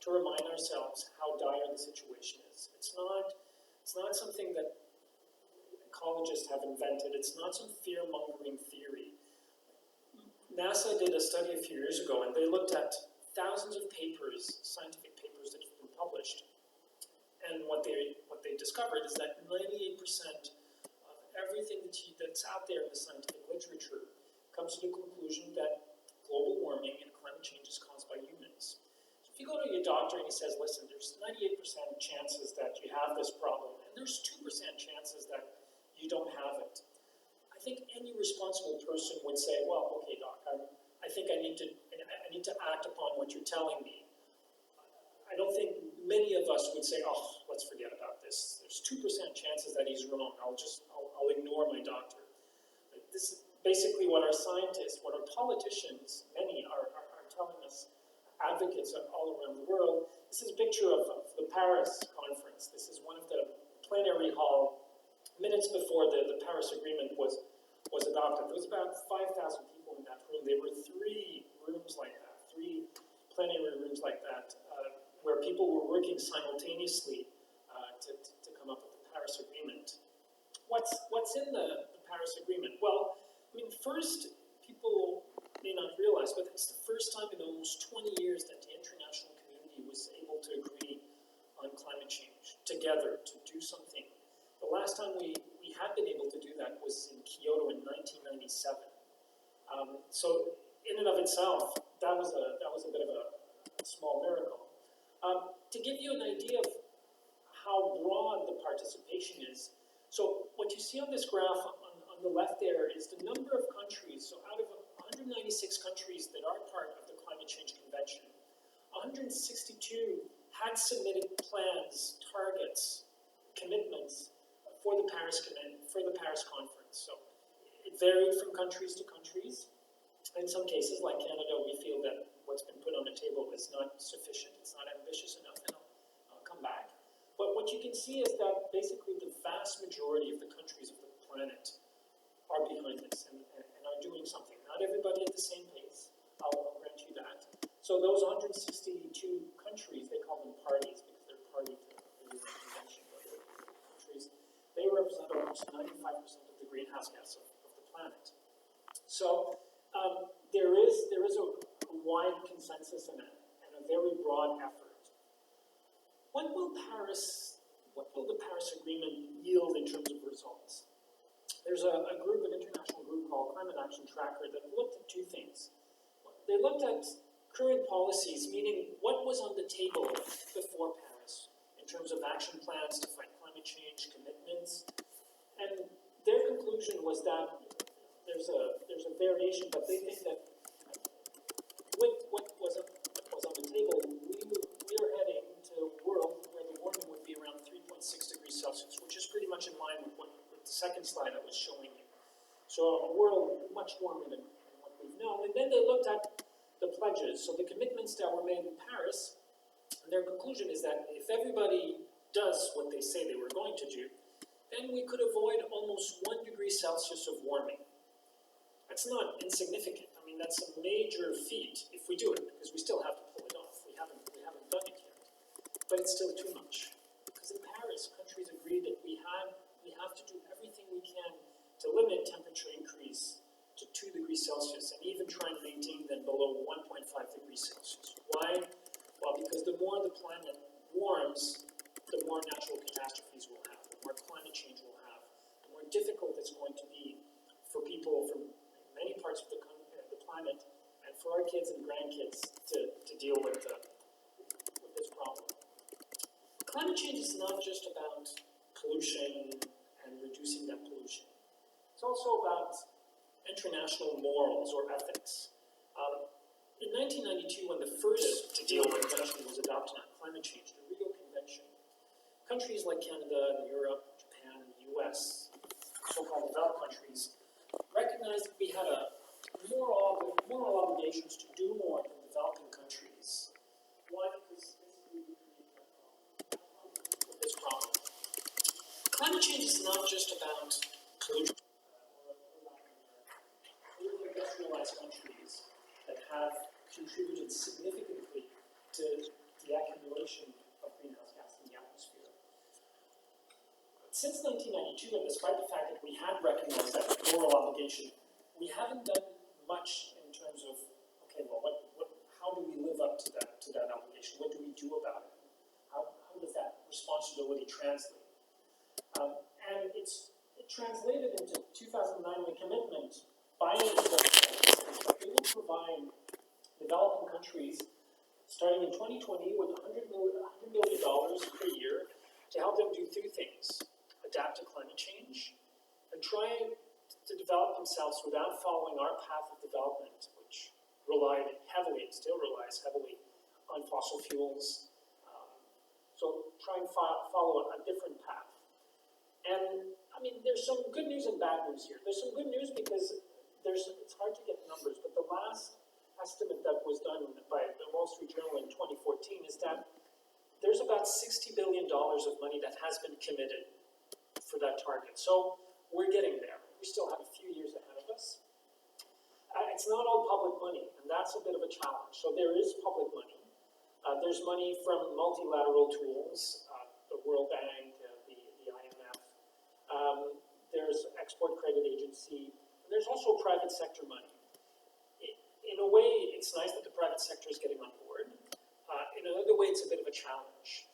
to remind ourselves how dire the situation is. It's not something that ecologists have invented. It's not some fear-mongering theory. NASA did a study a few years ago, and they looked at thousands of papers, scientific papers that have been published. And what they discovered is that 98% of everything that's out there in the scientific literature comes to the conclusion that global warming and climate change is caused by humans. So if you go to your doctor and he says, listen, there's 98% chances that you have this problem, and there's 2% chances that you don't have it, I think any responsible person would say, well, okay, doc, I think I need to act upon what you're telling me. I don't think many of us would say, oh, let's forget about this. There's 2% chances that he's wrong. I'll ignore my doctor. This is basically what our scientists, what our politicians, many are telling us, advocates all around the world. This is a picture of the Paris conference. This is one of the plenary hall minutes before the Paris Agreement was adopted. There was about 5,000 people in that room. There were 3 rooms like that, 3 plenary rooms like that, where people were working simultaneously to come up with the Paris Agreement. What's in the Paris Agreement? Well, I mean, first, people may not realize, but it's the first time in almost 20 years that the international community was able to agree on climate change together to do something. The last time we had been able to do that was in Kyoto in 1997. So in and of itself, that was a bit of a small miracle. To give you an idea of how broad the participation is, so what you see on this graph on the left there is the number of countries. So out of 196 countries that are part of the Climate Change Convention, 162 had submitted plans, targets, commitments for the Paris conference. So it varied from countries to countries. In some cases, like Canada, we feel that what's been put on the table is not sufficient, it's not ambitious enough, and I'll come back. But what you can see is that basically the vast majority of the countries of the planet are behind this and are doing something. Not everybody at the same pace, I'll grant you that. So those 162 countries, they call them parties because they're party to the UN Convention, but they're countries, they represent almost 95% of the greenhouse gas of the planet. So there is a wide consensus and a very broad effort. What will the Paris Agreement yield in terms of results? There's an international group called Climate Action Tracker that looked at 2 things. They looked at current policies, meaning what was on the table before Paris in terms of action plans to fight climate change, commitments, and their conclusion was that there's a variation, but they think that with what was on the table, we are heading to a world where the warming would be around 3.6 degrees Celsius, which is pretty much in line with the second slide I was showing you. So a world much warmer than what we've known. And then they looked at the pledges, so the commitments that were made in Paris, and their conclusion is that if everybody does what they say they were going to do, then we could avoid almost 1 degree Celsius of warming. That's not insignificant. I mean, that's a major feat if we do it, because we still have to pull it off. We haven't done it yet. But it's still too much. Because in Paris, countries agreed that we have to do everything we can to limit temperature increase to 2 degrees Celsius and even try and maintain them below 1.5 degrees Celsius. Why? Well, because the more the planet warms, the more natural catastrophes we'll have, the more climate change we'll have, the more difficult it's going to be for people from many parts of the planet and for our kids and grandkids to deal with this problem. Climate change is not just about pollution and reducing that pollution. It's also about international morals or ethics. In 1992, when the first convention was adopted on climate change, the Rio Convention, countries like Canada and Europe, Japan, and the US, so-called developed countries, recognized that we had moral obligations to do more than developing countries. Why? Because this problem. Climate change is not just about pollution. Industrialized countries that have contributed significantly too, and despite the fact that we had recognized that moral obligation, we haven't done much in terms of, okay, well, how do we live up to that obligation? What do we do about it? How does that responsibility translate? And it translated into 2009, the commitment by the that they will provide developing countries starting in 2020 with $100 million per year to help them do three things: adapt to climate change and try to develop themselves without following our path of development, which relied heavily and still relies heavily on fossil fuels. So try and follow a different path. And I mean, there's some good news and bad news here. There's some good news because it's hard to get numbers, but the last estimate that was done by the Wall Street Journal in 2014 is that there's about $60 billion of money that has been committed for that target. So we're getting there. We still have a few years ahead of us. It's not all public money, and that's a bit of a challenge. So there is public money. There's money from multilateral tools, the World Bank, the IMF. There's Export Credit Agency. And there's also private sector money. In a way, it's nice that the private sector is getting on board. In another way, it's a bit of a challenge.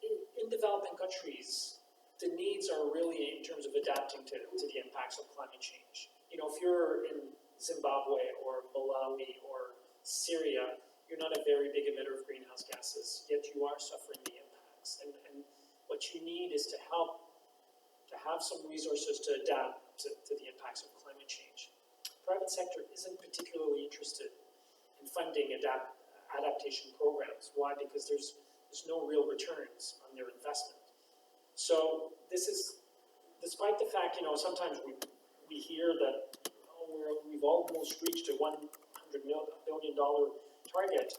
In developing countries, the needs are really in terms of adapting to the impacts of climate change. You know, if you're in Zimbabwe or Malawi or Syria, you're not a very big emitter of greenhouse gases, yet you are suffering the impacts. And what you need is to have some resources to adapt to the impacts of climate change. Private sector isn't particularly interested in funding adaptation programs. Why? Because there's no real returns on their investment. So this is, despite the fact, sometimes we hear that we've almost reached a $100 billion target,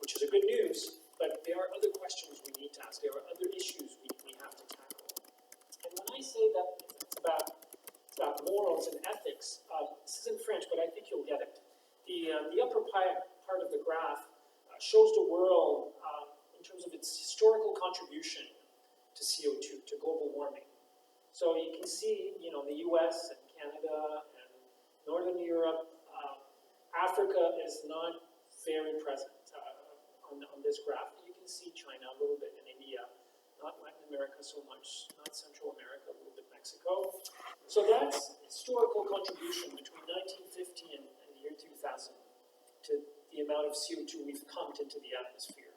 which is a good news, but there are other questions we need to ask. There are other issues we have to tackle. And when I say that it's about morals and ethics, this is in French, but I think you'll get it. The upper part of the graph shows the world in terms of its historical contribution to CO2, to global warming. So you can see, the US and Canada and Northern Europe, Africa is not very present on this graph. You can see China a little bit, and India, not Latin America so much, not Central America, a little bit Mexico. So that's historical contribution between 1950 and the year 2000 to the amount of CO2 we've pumped into the atmosphere.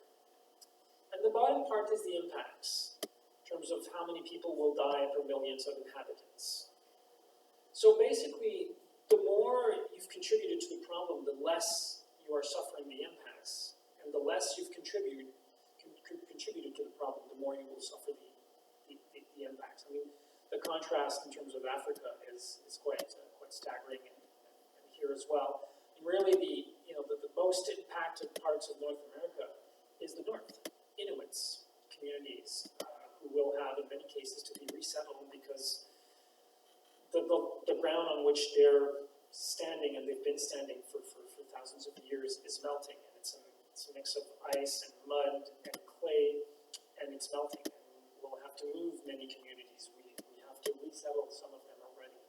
And the bottom part is the impacts, in terms of how many people will die per millions of inhabitants. So basically, the more you've contributed to the problem, the less you are suffering the impacts. And the less you've contributed to the problem, the more you will suffer the impacts. I mean, the contrast in terms of Africa is quite staggering, and here as well. And really, the most impacted parts of North America is the north. Inuits, communities who will have, in many cases, to be resettled because the ground on which they're standing, and they've been standing for thousands of years, is melting. And it's a mix of ice and mud and clay, and it's melting. And we'll have to move many communities. We have to resettle some of them already.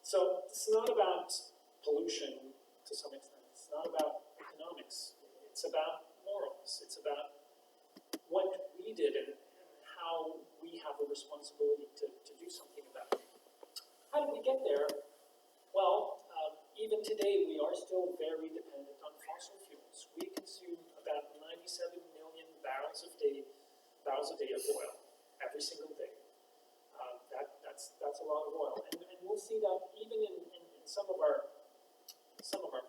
So it's not about pollution to some extent. It's not about economics. It's about morals. It's about what we did and how we have a responsibility to do something about it. How did we get there? Well, even today, we are still very dependent on fossil fuels. We consume about 97 million barrels a day of oil every single day. That's a lot of oil, and we'll see that even in some of our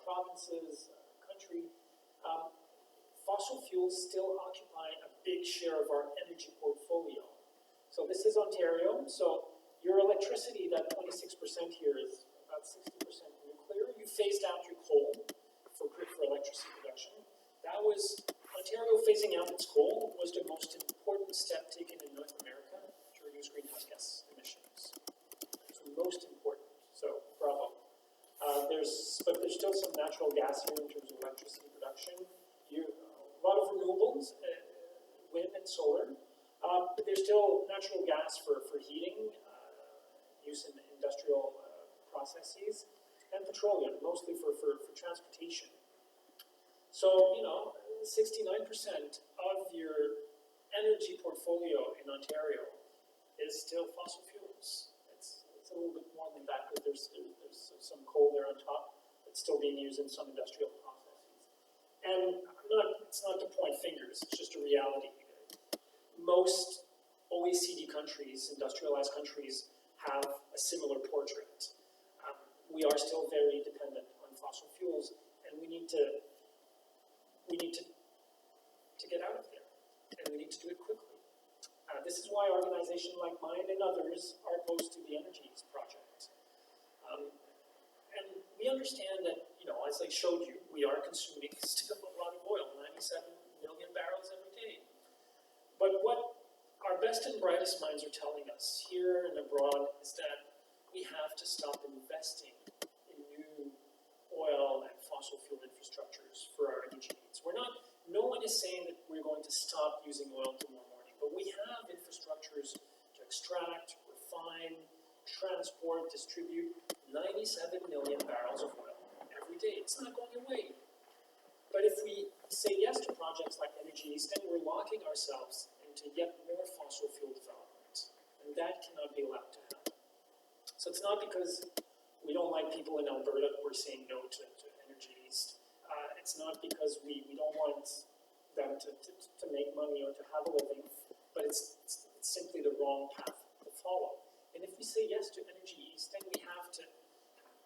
provinces, country, fossil fuels still occupy a big share of our energy portfolio. So this is Ontario. So your electricity, that 26% here, is about 60% nuclear. You phased out your coal for electricity production. That was, Ontario phasing out its coal was the most important step taken in North America to reduce greenhouse gas emissions. It's the most important, so bravo. But there's still some natural gas here in terms of electricity production. A lot of renewables, wind and solar. But there's still natural gas for heating, use in industrial processes, and petroleum, mostly for transportation. So, 69% of your energy portfolio in Ontario is still fossil fuels. It's a little bit more than that, but there's some coal there on top that's still being used in some industrial processes. And it's not to point fingers, it's just a reality. Most OECD countries, industrialized countries, have a similar portrait. We are still very dependent on fossil fuels, and we need to get out of there, and we need to do it quickly. This is why organizations like mine and others are opposed to the Energy East project. And we understand that, as I showed you, we are consuming still a lot of oil, 97 million barrels every day. But what our best and brightest minds are telling us here and abroad is that we have to stop investing in new oil and fossil fuel infrastructures for our energy needs. No one is saying that we're going to stop using oil tomorrow morning, but we have infrastructures to extract, refine, transport, distribute 97 million barrels of oil every day. It's not going away. But if we say yes to projects like Energy East, then we're locking ourselves into yet more fossil fuel development. And that cannot be allowed to happen. So it's not because we don't like people in Alberta who are saying no to Energy East. It's not because we don't want them to make money or to have a living, but it's simply the wrong path to follow. And if we say yes to Energy East, then we have to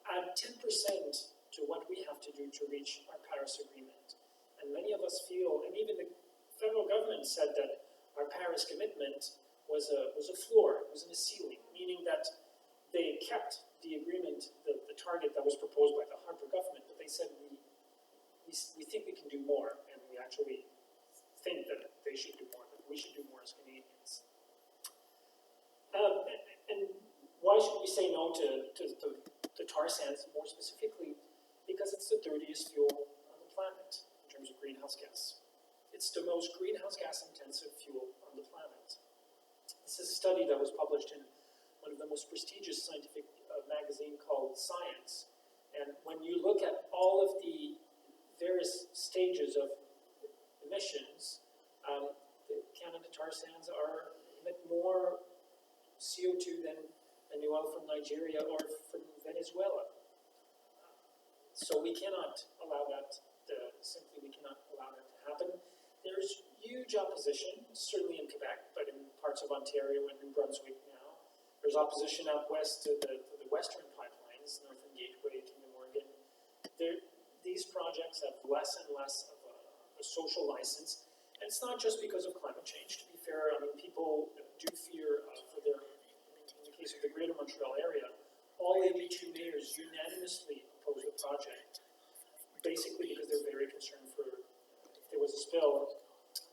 add 10% to what we have to do to reach our Paris Agreement. And many of us feel, and even the federal government said that our Paris commitment was a floor, it wasn't a ceiling, meaning that they kept the agreement, the target that was proposed by the Harper government, but they said we think we can do more, and we actually think that they should do more, that we should do more as Canadians. And why should we say no to tar sands more specifically? Because it's the dirtiest fuel on the planet in terms of greenhouse gas. It's the most greenhouse gas intensive fuel on the planet. This is a study that was published in one of the most prestigious scientific magazine called Science. And when you look at all of the various stages of emissions, the Canada tar sands emit more CO2 than the oil from Nigeria or from Venezuela. So we cannot allow that we cannot allow that to happen. There's huge opposition, certainly in Quebec, but in parts of Ontario and New Brunswick now. There's opposition out west to the western pipelines, Northern Gateway, Kinder Morgan. These projects have less and less of a social license. And it's not just because of climate change. To be fair, people do fear in the case of the Greater Montreal area, all 82 mayors unanimously oppose the project, basically because they're very concerned for, if there was a spill,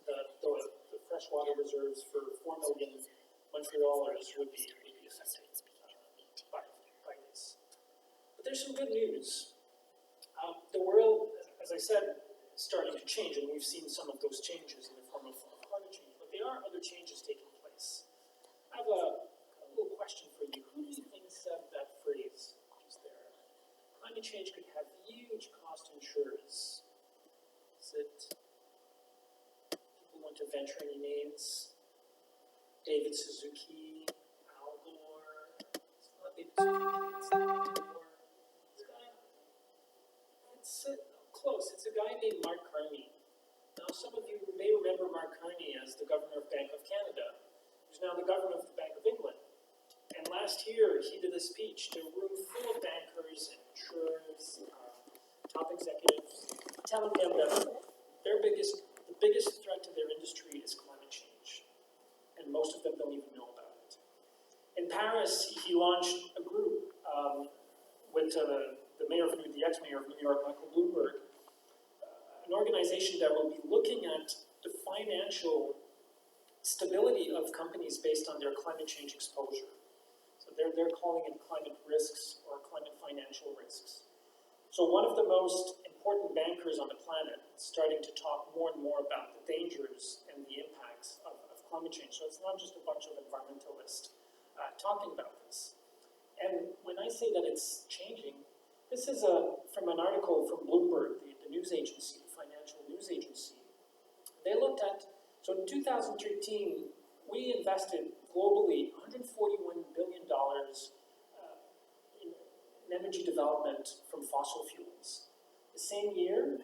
the freshwater reserves for 4 million Montrealers would be affected by this. But there's some good news. The world, as I said, is starting to change, and we've seen some of those changes in the form of climate change, but there are other changes taking place. I have a little question for you. Who do you think said that phrase just there? Climate change could have huge cost to insurers. Is it, people want to venture any names? David Suzuki, Al Gore. It's not David Suzuki, it's not Al Gore. It's close. It's a guy named Mark Carney. Now, some of you may remember Mark Carney as the governor of Bank of Canada, who's now the governor of the Bank of England. And last year, he did a speech to a room full of bankers and insurers, top executives, telling them that the biggest threat to their industry is climate change. And most of them don't even know about it. In Paris, he launched a group with the ex-mayor of New York, Michael Bloomberg, an organization that will be looking at the financial stability of companies based on their climate change exposure. So they're calling it climate risks or climate financial risks. So one of the most important bankers on the planet is starting to talk more and more about the dangers and the impacts of climate change. So it's not just a bunch of environmentalists talking about this. And when I say that it's changing, this is from an article from Bloomberg, the news agency, the financial news agency. They looked at, so in 2013, we invested globally $141 billion in energy development from fossil fuels. The same year,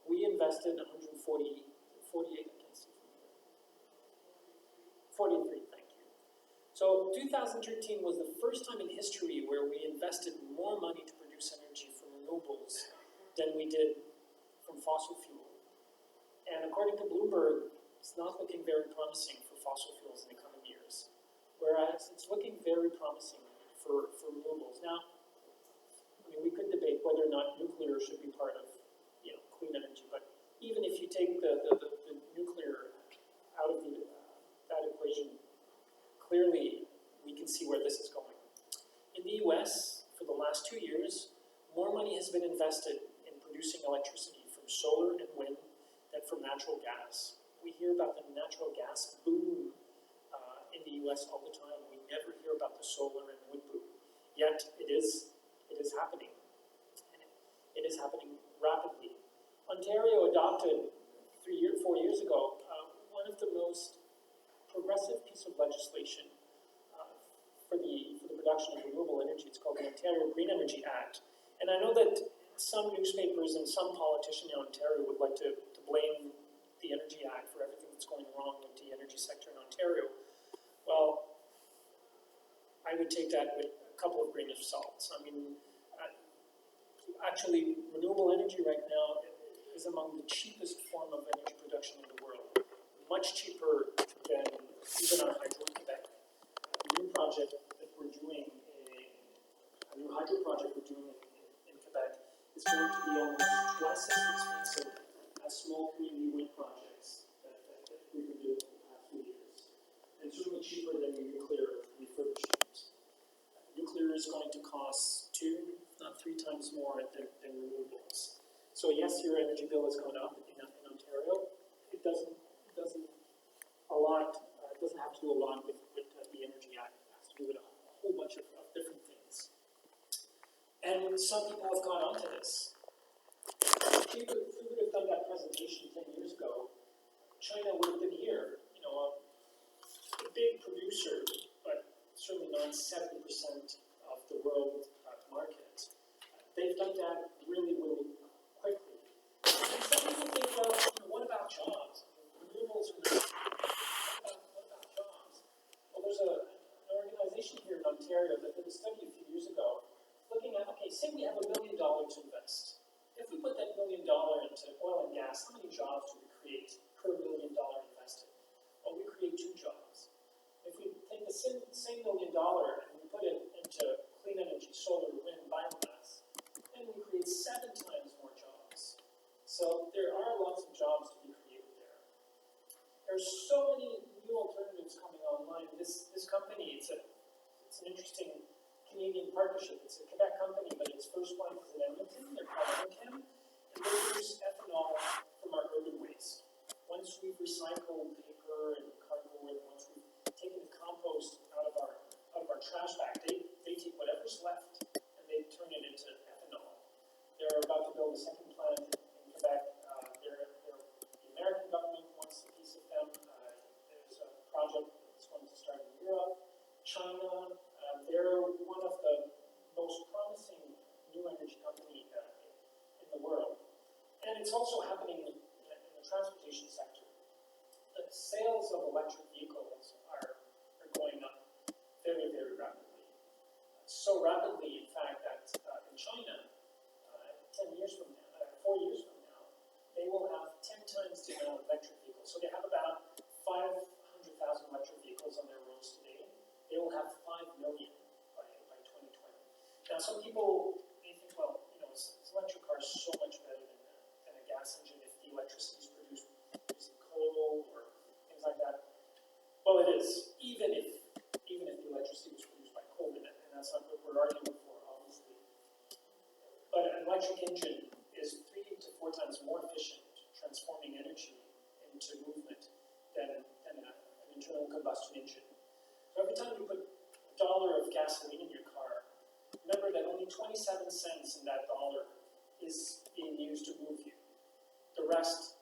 we invested 48, I can't see from here. 43, thank you. So 2013 was the first time in history where we invested more money to produce energy from renewables than we did from fossil fuel. And according to Bloomberg, it's not looking very promising for fossil fuels in the coming years, whereas it's looking very promising for renewables. Now, I mean, we could debate whether or not nuclear should be part of clean energy, but even if you take the nuclear out of that equation, clearly we can see where this is going. In the US, for the last 2 years, more money has been invested in producing electricity from solar and wind than from natural gas. We hear about the natural gas boom in the US all the time. We never hear about the solar and wind boom. Yet it is happening. And it is happening rapidly. Ontario adopted 4 years ago one of the most progressive piece of legislation for the production of renewable energy. It's called the Ontario Green Energy Act. And I know that some newspapers and some politicians in Ontario would like to blame the Energy Act for everything that's going wrong with the energy sector in Ontario. Well, I would take that with a couple of grains of salt. I mean, actually, renewable energy right now is among the cheapest form of energy production in the world. Much cheaper than even our hydro in Quebec. A new project that we're doing, a new hydro project we're doing in Quebec is going to be almost twice as expensive as small community wind projects that we've been doing in the past few years. And certainly cheaper than nuclear refurbishment. Nuclear is going to cost 2, if not 3 times more than renewables. So yes, your energy bill has gone up in Ontario. It doesn't have to do a lot with the Energy Act. It has to do with a whole bunch of different things. And some people have gone on to this. If we would have done that presentation 10 years ago, China would have been here. A big producer, but certainly not 70% of the world market. They've done that really, really quickly. And some people think, well, what about jobs? Renewables are not. What about jobs? Well, there's an organization here in Ontario that did a study a few years ago looking at, okay, say we have $1 million to invest. If we put that $1 million into oil and gas, how many jobs do we create per $1 million invested? Well, we create 2 jobs. If we take the same $1 million and we put it into clean energy, solar, wind, biomass, then we create 7 times more jobs. So there are lots of jobs to be created there. There's so many new alternatives coming online. This company, it's an interesting Canadian partnership. It's a Quebec company, but its first one is in Edmonton. They're called Edmonton, and they produce ethanol from our urban waste. Once we've recycled paper and cardboard, once we've taken the compost out of our trash bag, they take whatever's left and they turn it into ethanol. They're about to build a second plant in Quebec. The American government wants a piece of them. There's a project that's going to start in Europe. China, they're one of the most promising new energy company in the world. And it's also happening in the transportation sector. The sales of electric vehicles are going up very, very rapidly. So rapidly, in fact, that in China, 4 years from now, they will have 10 times the amount of electric vehicles. So they have about 500,000 electric vehicles on their roads today. They will have 5 million by 2020. Now, some people may think, well, this electric car is so much better than a gas engine if the electricity is produced using coal or things like that. Well, it is, even if the electricity was produced by coal, and that's not what we're arguing for, obviously. But an electric engine is 3 to 4 times more efficient transforming energy into movement than an internal combustion engine. So every time you put $1 of gasoline in your car, remember that only 27 cents in that dollar is being used to move you. The rest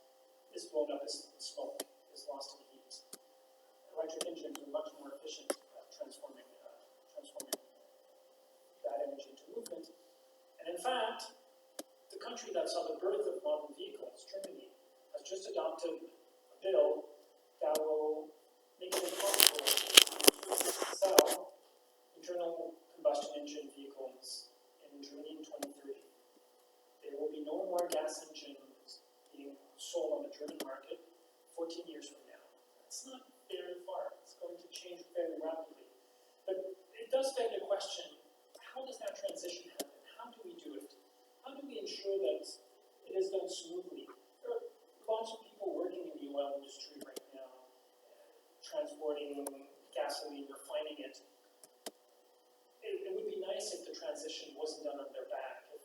is blown up as smoke, is lost in heat. Electric engines are much more efficient at transforming that energy into movement. And in fact, the country that saw the birth of modern vehicles, Germany, has just adopted a bill that will make it impossible to sell internal combustion engine vehicles in Germany in 2030. There will be no more gas engines being sold on the German market 14 years from now. That's not very far. It's going to change very rapidly. But it does beg the question, how does that transition happen? How do we do it? How do we ensure that it is done smoothly? There are lots of people working in the oil industry right now, transporting gasoline, refining it. It would be nice if the transition wasn't done on their back. If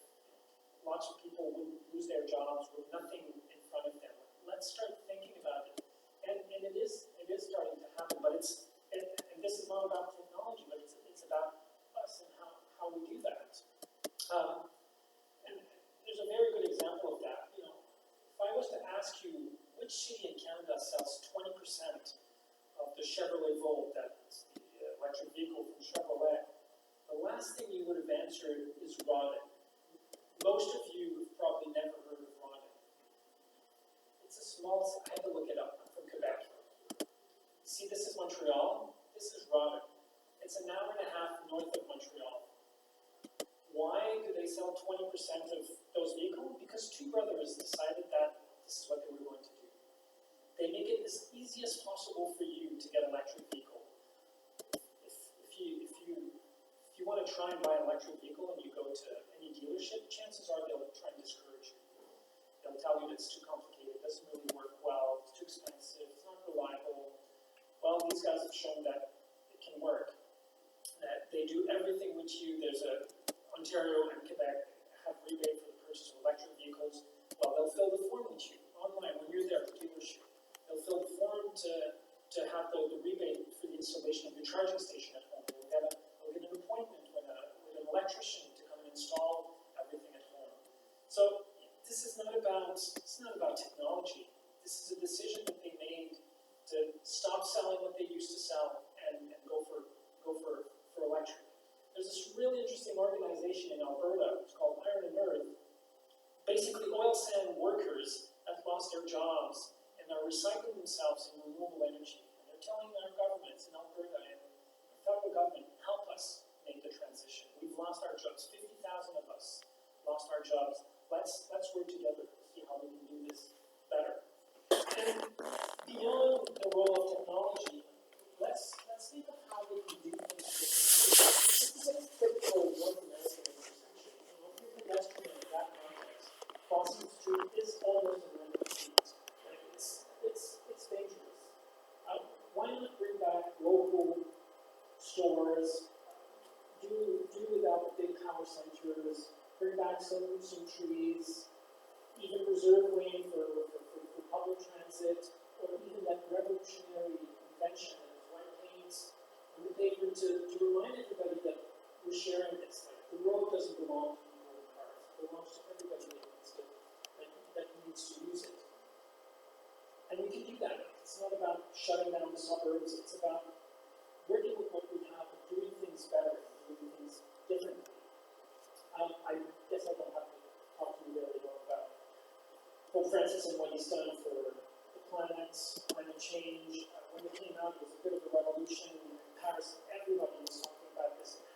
lots of people would lose their jobs with nothing in front of them. Let's start thinking about it. And it is starting to happen, but and this is not about technology, but it's about us and how we do that. And there's a very good example of that. You know, if I was to ask you which city in Canada sells 20% of the Chevrolet Volt, that's the electric vehicle from Chevrolet, the last thing you would have answered is Rodden. Most of you have probably never heard of Rodden. It's a small, I had to look it up, I'm from Quebec. See, this is Montreal, this is Rodden. It's an hour and a half north of Montreal. Why do they sell 20% of those vehicles? Because two brothers decided that this is what they were going to do. They make it as easy as possible for you to get an electric vehicle. If you want to try and buy an electric vehicle and you go to any dealership, chances are they'll try and discourage you. They'll tell you that it's too complicated, it doesn't really work well, it's too expensive, it's not reliable. Well, these guys have shown that it can work. That they do everything with you. There's Ontario and Quebec have rebate for the purchase of electric vehicles. Well, they'll fill the form with you online when you're there at the dealership. They'll fill the form to have the rebate for the installation of your charging station at home. We'll get an appointment with an electrician to come and install everything at home. So this is not about technology. This is a decision that they made to stop selling what they used to sell and go for electric. There's this really interesting organization in Alberta, it's called Iron and Earth. Basically, oil sand workers have lost their jobs and are recycling themselves in renewable energy. And they're telling our governments in Alberta and the federal government, help us make the transition. We've lost our jobs. 50,000 of us lost our jobs. Let's work together to see how we can do this better. And beyond the role of technology, let's think of how we can do things differently. This is a typical North American intersection. If you're pedestrian in that context, crossing the street is almost a random street. It's dangerous. Why not bring back local stores? Do without the big power centers. Bring back some trees. Even reserve lane for public transit, or even that revolutionary invention of white paints on the pavement to remind everybody that we're sharing this. Like, the road doesn't belong to people in cars. It belongs to everybody that needs to use it. And we can do that. It's not about shutting down the suburbs. It's about working with what we have and doing things better, doing things differently. I guess I don't have to talk to you very long about Pope Francis and what he's done for the planet, climate change. When it came out, it was a bit of a revolution in Paris. Everybody was talking about this. It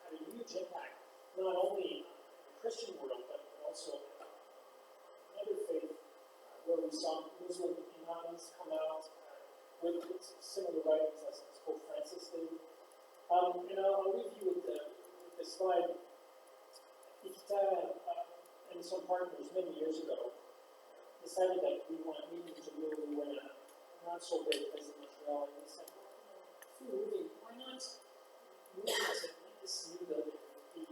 had a huge impact, not only in the Christian world, but also another faith, where we saw Muslim imams come out with similar writings as Pope Francis did. And I'll leave you with this slide. And some partners many years ago decided that we needed to really win a not so big place in Montreal. And we said, if we're moving, why not move to this new building? The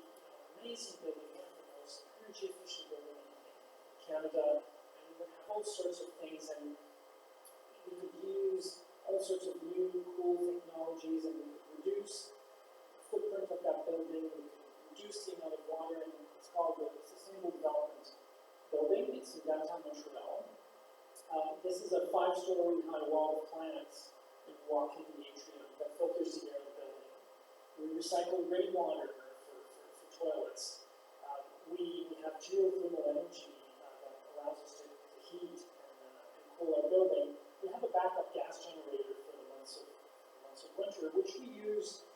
amazing building, one of the most energy efficient building in Canada, and we would have all sorts of things, and we could use all sorts of new technologies, and we could reduce the footprint of that building, we could reduce the amount of water, and it's called the Sustainable Development Building. It's in downtown Montreal. This is a 5-story high wall of plants in walk-in atrium that filters the air of the building. We recycle rainwater for toilets. We have geothermal energy that allows us to heat and cool our building. We have a backup gas generator for the months of winter, which we use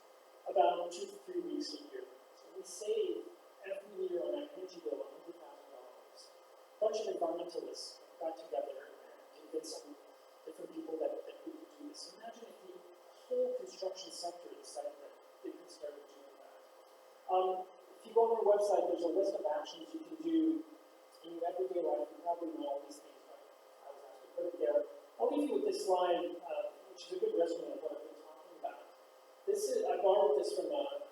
about 2 to 3 weeks a year. So we save every year on our energy bill $100,000. A bunch of environmentalists got together and convinced some different people that we could do this. Imagine if the whole construction sector decided that they could start doing that. If you go on our website, there's a list of actions you can do in your everyday life. You probably know all these things, but I was asked to put it there. I'll leave you with this slide, which is a good resume of what I've been talking about. I borrowed this from a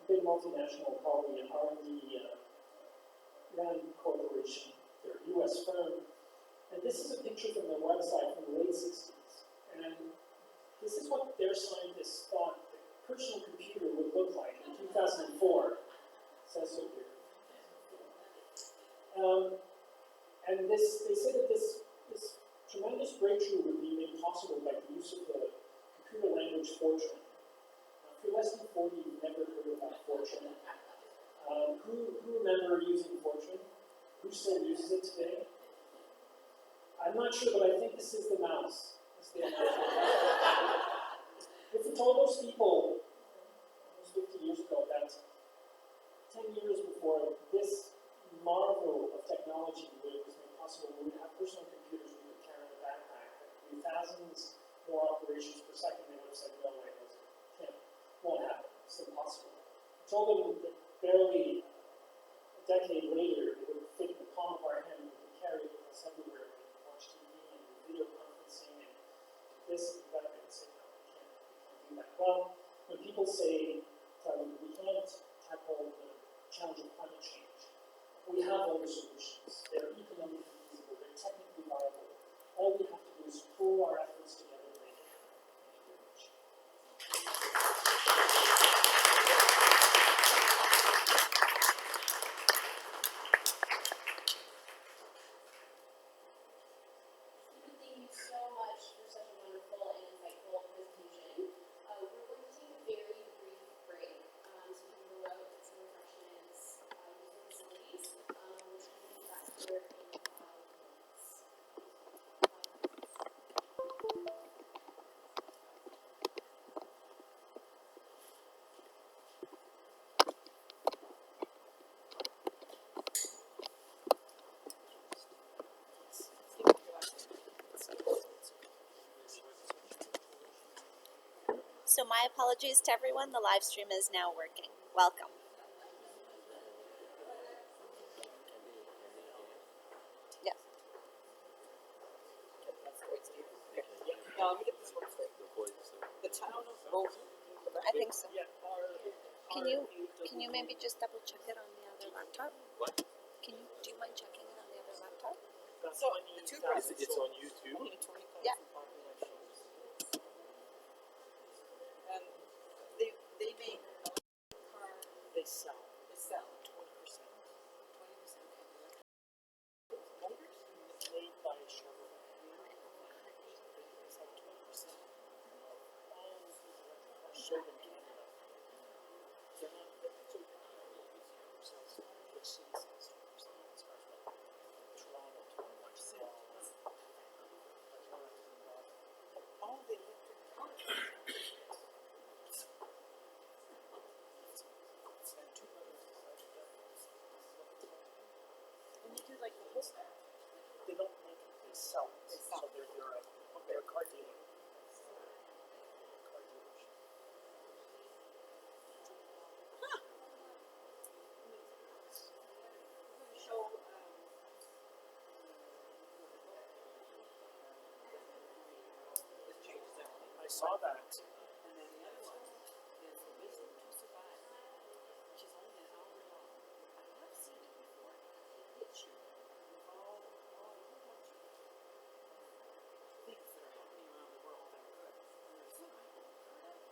big multinational called the R&D Rand Corporation. They're a U.S. firm. And this is a picture from their website from the late 60s. And this is what their scientists thought the personal computer would look like in 2004. It says so here. And they say that this tremendous breakthrough would be made possible by the use of the computer language Fortran. Now, if you're less than 40, you've never heard about Fortran. Who remember using Fortran? Who still uses it today? I'm not sure, but I think this is the mouse. If we told those people almost 50 years ago that 10 years before this marvel of technology was made possible, we would have personal computers we would carry in a backpack that could do thousands more operations per second, they would have said, no way, won't happen, it's impossible. I told them that barely a decade later, it would fit in the palm of our hand, we could carry it with us everywhere, we could watch TV and do video conferencing and do this and do that, they would say, no, we can't do that. Well, when people say, we can't tackle the challenge of climate change, we have all the solutions. They're economically feasible, they're technically viable. All we have to do is pull our efforts together and make it happen. Thank you very much. Thank you so much for such a wonderful and insightful presentation. We're going to take a very brief break so we can go out, get some refreshments, use the facilities. We'll be back here in 5 minutes. So my apologies to everyone, the live stream is now working. Welcome. Yeah. Let me get this one straight. The town of Bozeman. I think so. Can you maybe just double check it on the other laptop? What? Do you mind checking it on the other laptop? So the two prices. It's on YouTube. Only 20,000 Yeah. population. And they make car. They sell 20%. 20%. Motors made by Chevrolet. They sell 20%. All of these electric cars sold in Canada. They're not so sells which city sells 20% Toronto, 21%. All the electric cars. And you do like the whole stuff. They don't make it, they sell it. So they're a car dealer. Car dealership. Show It changes everything. I saw that. And then the other one is the Wisdom to Survive, which is only an hour long. I have seen it before. It hits you with all a whole bunch of things that are happening around the world that are good. And there's some I don't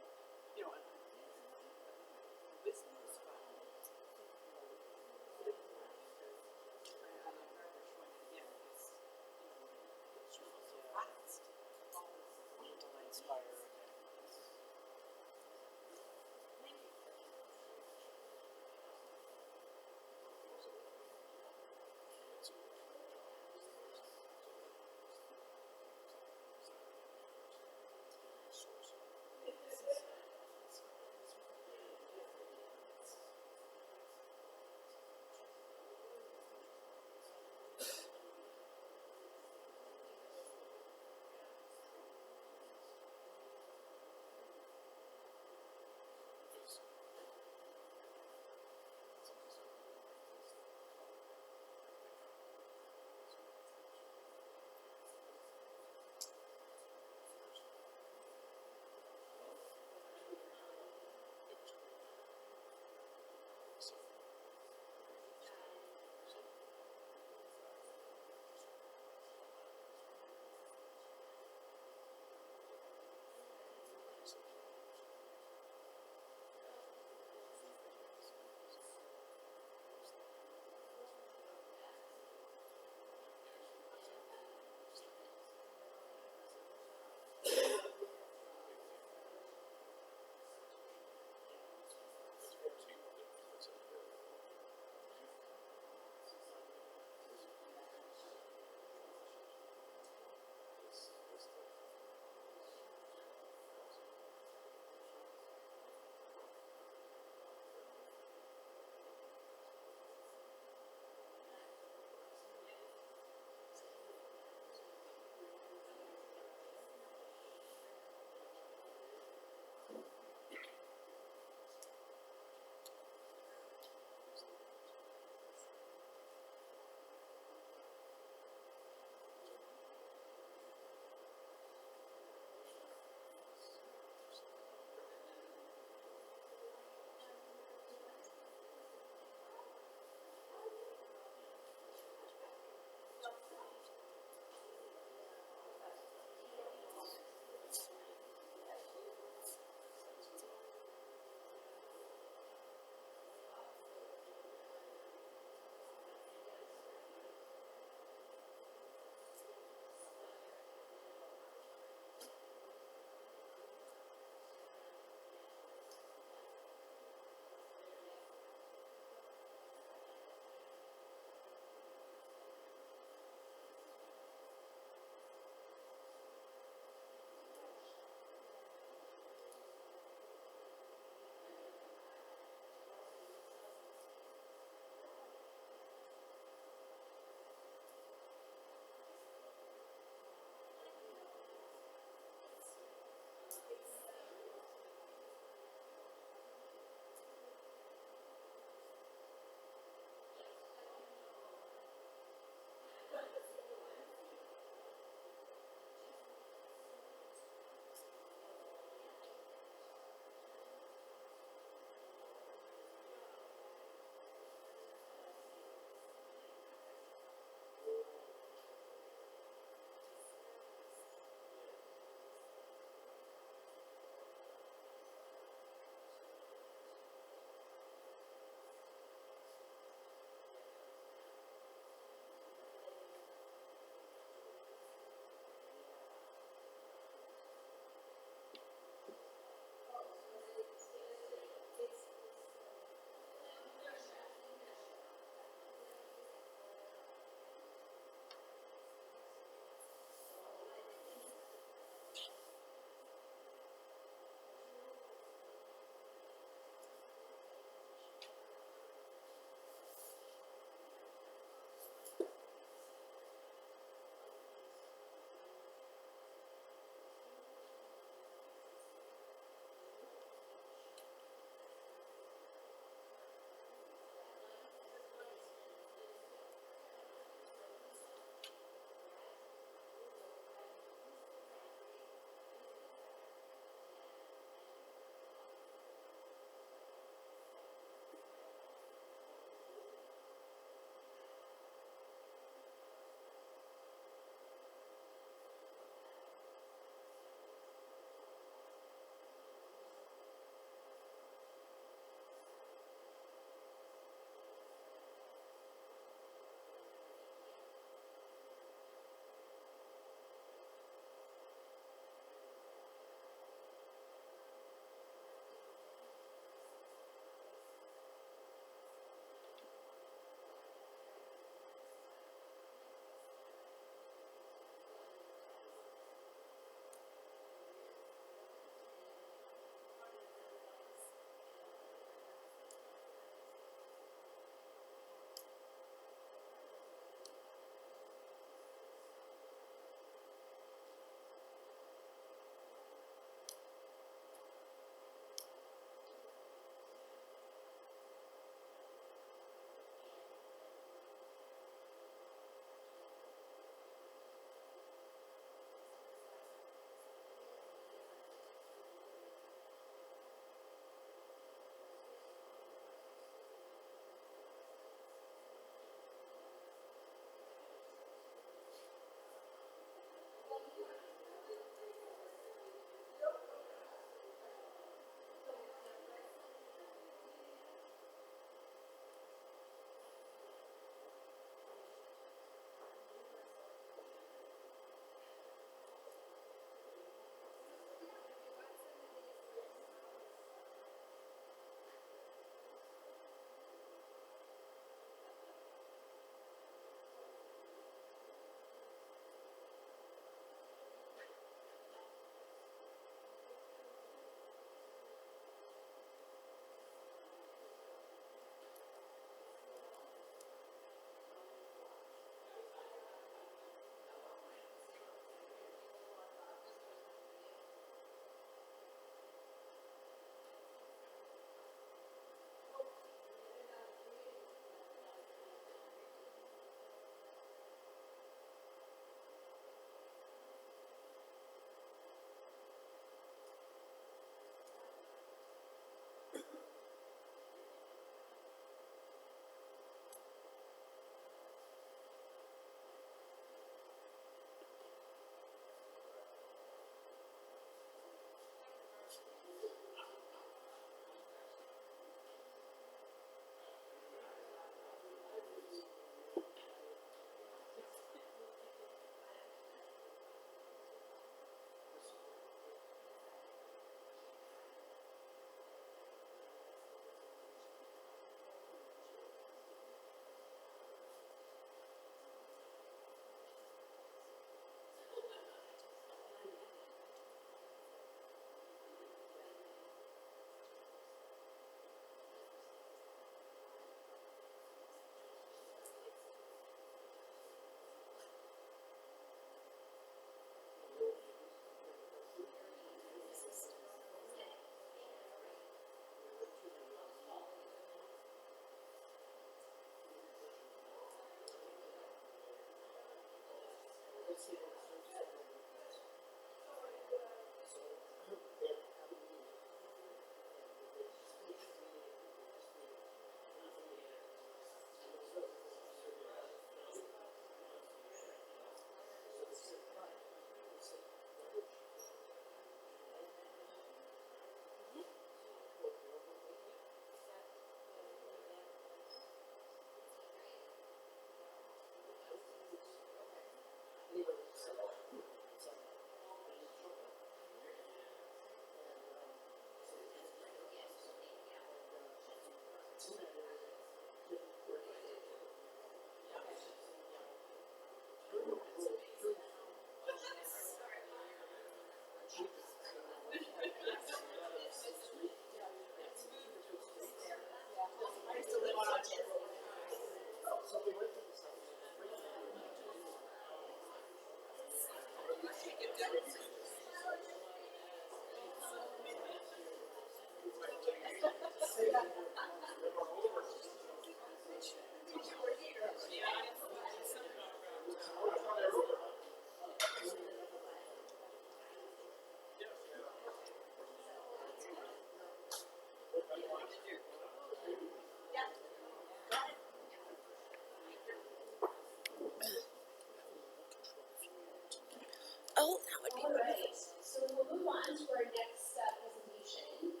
Oh, that would be Alright, so we'll move on to our next presentation.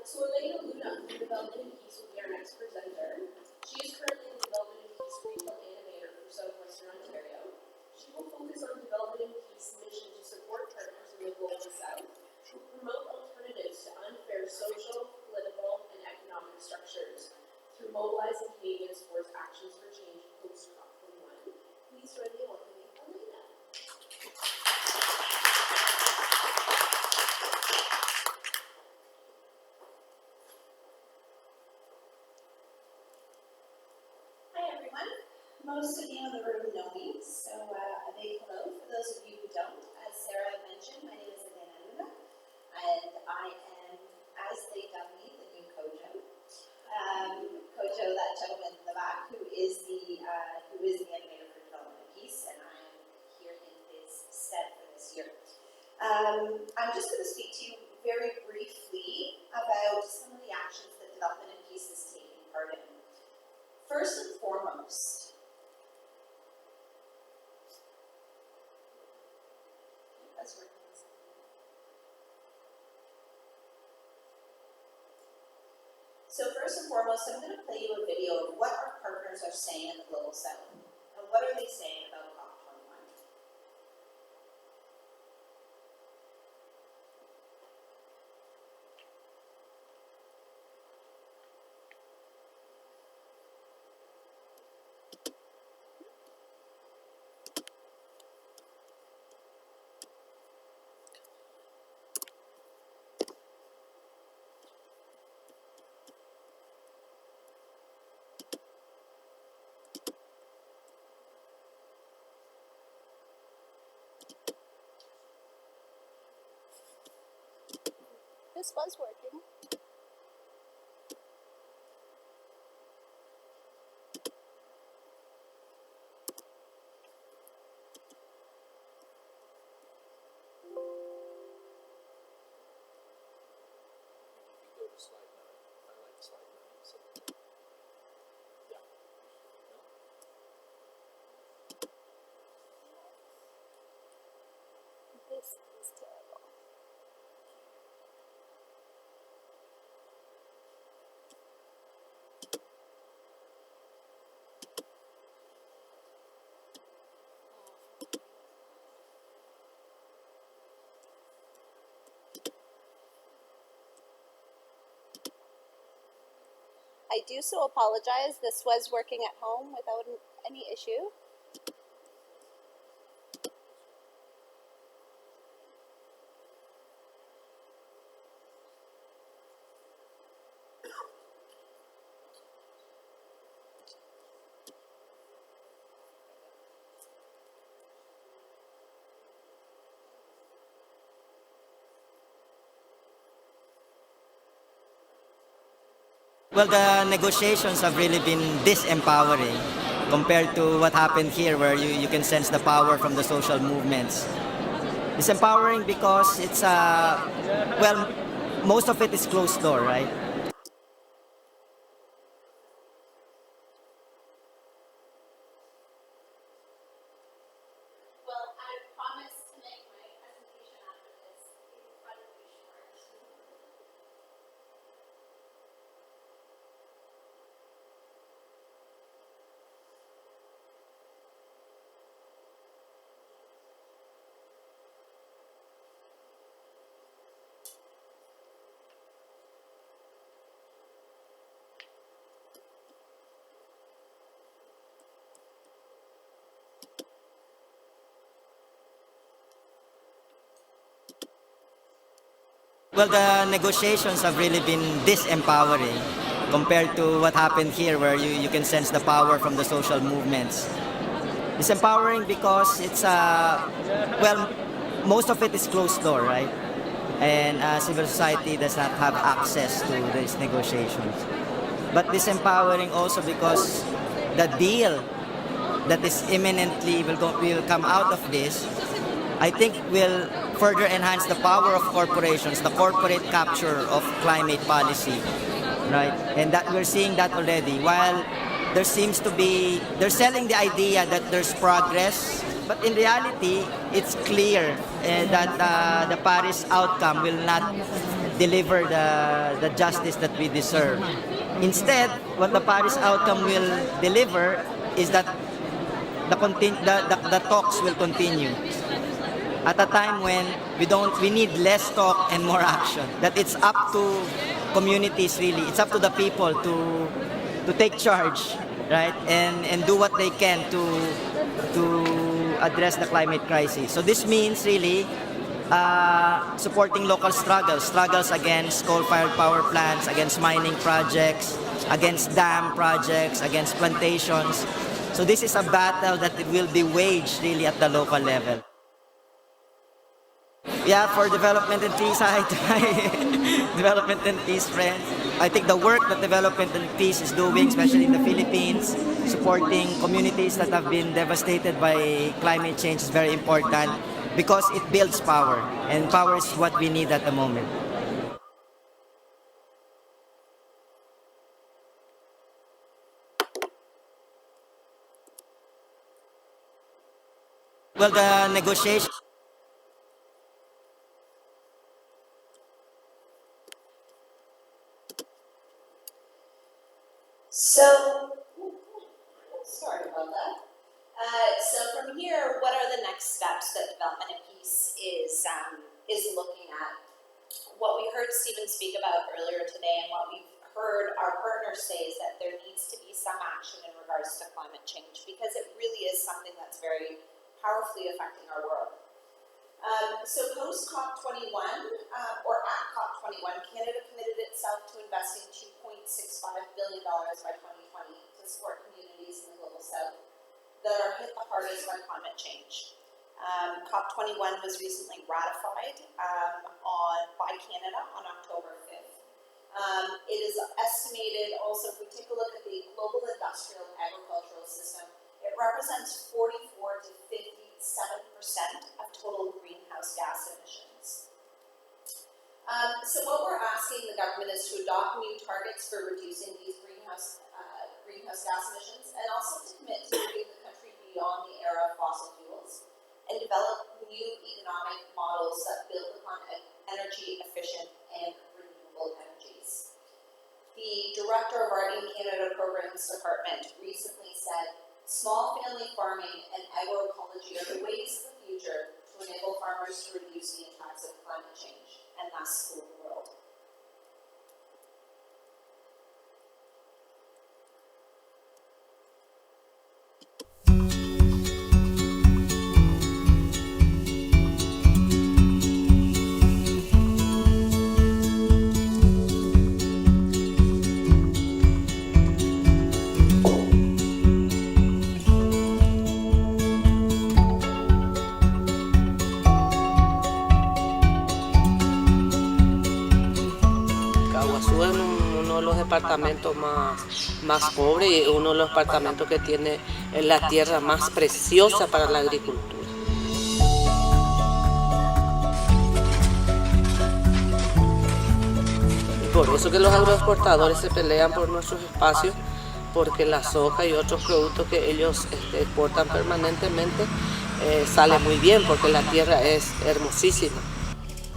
So Elena Luna from Development and Peace will be our next presenter. She is currently the Development and Peace Regional Animator for Southwestern Ontario. She will focus on Development and Peace mission to support partners in the Global South who promote alternatives to unfair social, political, and economic structures through mobilizing Canadians towards actions for change post-COP21. Please join me in welcoming Elena. Hi everyone. Most of you in the room know me, so a big hello. For those of you who don't, as Sarah mentioned, my name is Elena Luna, and I am, as they dub me, the new Kojo. Kojo, that gentleman in the back, who is the animator for Development and Peace, and I am here in his stead for this year. I'm just going to speak to you very briefly about some of the actions that Development and Peace is taking part in. First and foremost, was working as a So first and foremost, I'm going to play you a video of what our partners are saying in the Global South. And what are they saying about COP21? This was working. Go to slide 9. Highlight slide 9. So, yeah. This is terrible. I do so apologize. This was working at home without any issue. Well, the negotiations have really been disempowering compared to what happened here, where you can sense the power from the social movements. It's empowering because it's, well, most of it is closed door, right? Well, I promise to make my presentation after this incredibly short. Well, the negotiations have really been disempowering compared to what happened here, where you can sense the power from the social movements. It's empowering because it's, well, most of it is closed door, right? And civil society does not have access to these negotiations. But disempowering also because the deal that is imminently will come out of this, I think will further enhance the power of corporations, the corporate capture of climate policy, right? And that we're seeing that already. While there seems to be, they're selling the idea that there's progress, but in reality, it's clear that the Paris outcome will not deliver the justice that we deserve. Instead, what the Paris outcome will deliver is that the talks will continue at a time when we need less talk and more action. That it's up to communities really, it's up to the people to take charge, right? And do what they can to address the climate crisis. So this means really supporting local struggles against coal-fired power plants, against mining projects, against dam projects, against plantations. So this is a battle that will be waged really at the local level. Yeah, for development and peace, hi to my development and peace friends. I think the work that development and peace is doing, especially in the Philippines, supporting communities that have been devastated by climate change is very important because it builds power, and power is what we need at the moment. Well, the negotiation Sorry about that. So from here, what are the next steps that Development and Peace is looking at? What we heard Stephen speak about earlier today and what we've heard our partners say is that there needs to be some action in regards to climate change because it really is something that's very powerfully affecting our world. So post COP21, or at COP21, Canada committed itself to investing $2.65 billion by 2020 to support communities in the global south that are hit the hardest by climate change. COP21 was recently ratified by Canada on October 5th. It is estimated also, if we take a look at the global industrial agricultural system, it represents 44 to 57% of total greenhouse gas emissions. So what we're asking the government is to adopt new targets for reducing these greenhouse gas emissions and also to commit to moving the country beyond the era of fossil fuels and develop new economic models that build upon energy efficient and renewable energies. The director of our In Canada Programs Department recently said, small family farming and agroecology are the ways of the future to enable farmers to reduce the impacts of climate change and thus cool the world. Uno de los departamentos más pobres y uno de los departamentos que tiene la tierra más preciosa para la agricultura. Y por eso que los agroexportadores se pelean por nuestros espacios, porque la soja y otros productos que ellos exportan permanentemente sale muy bien, porque la tierra es hermosísima.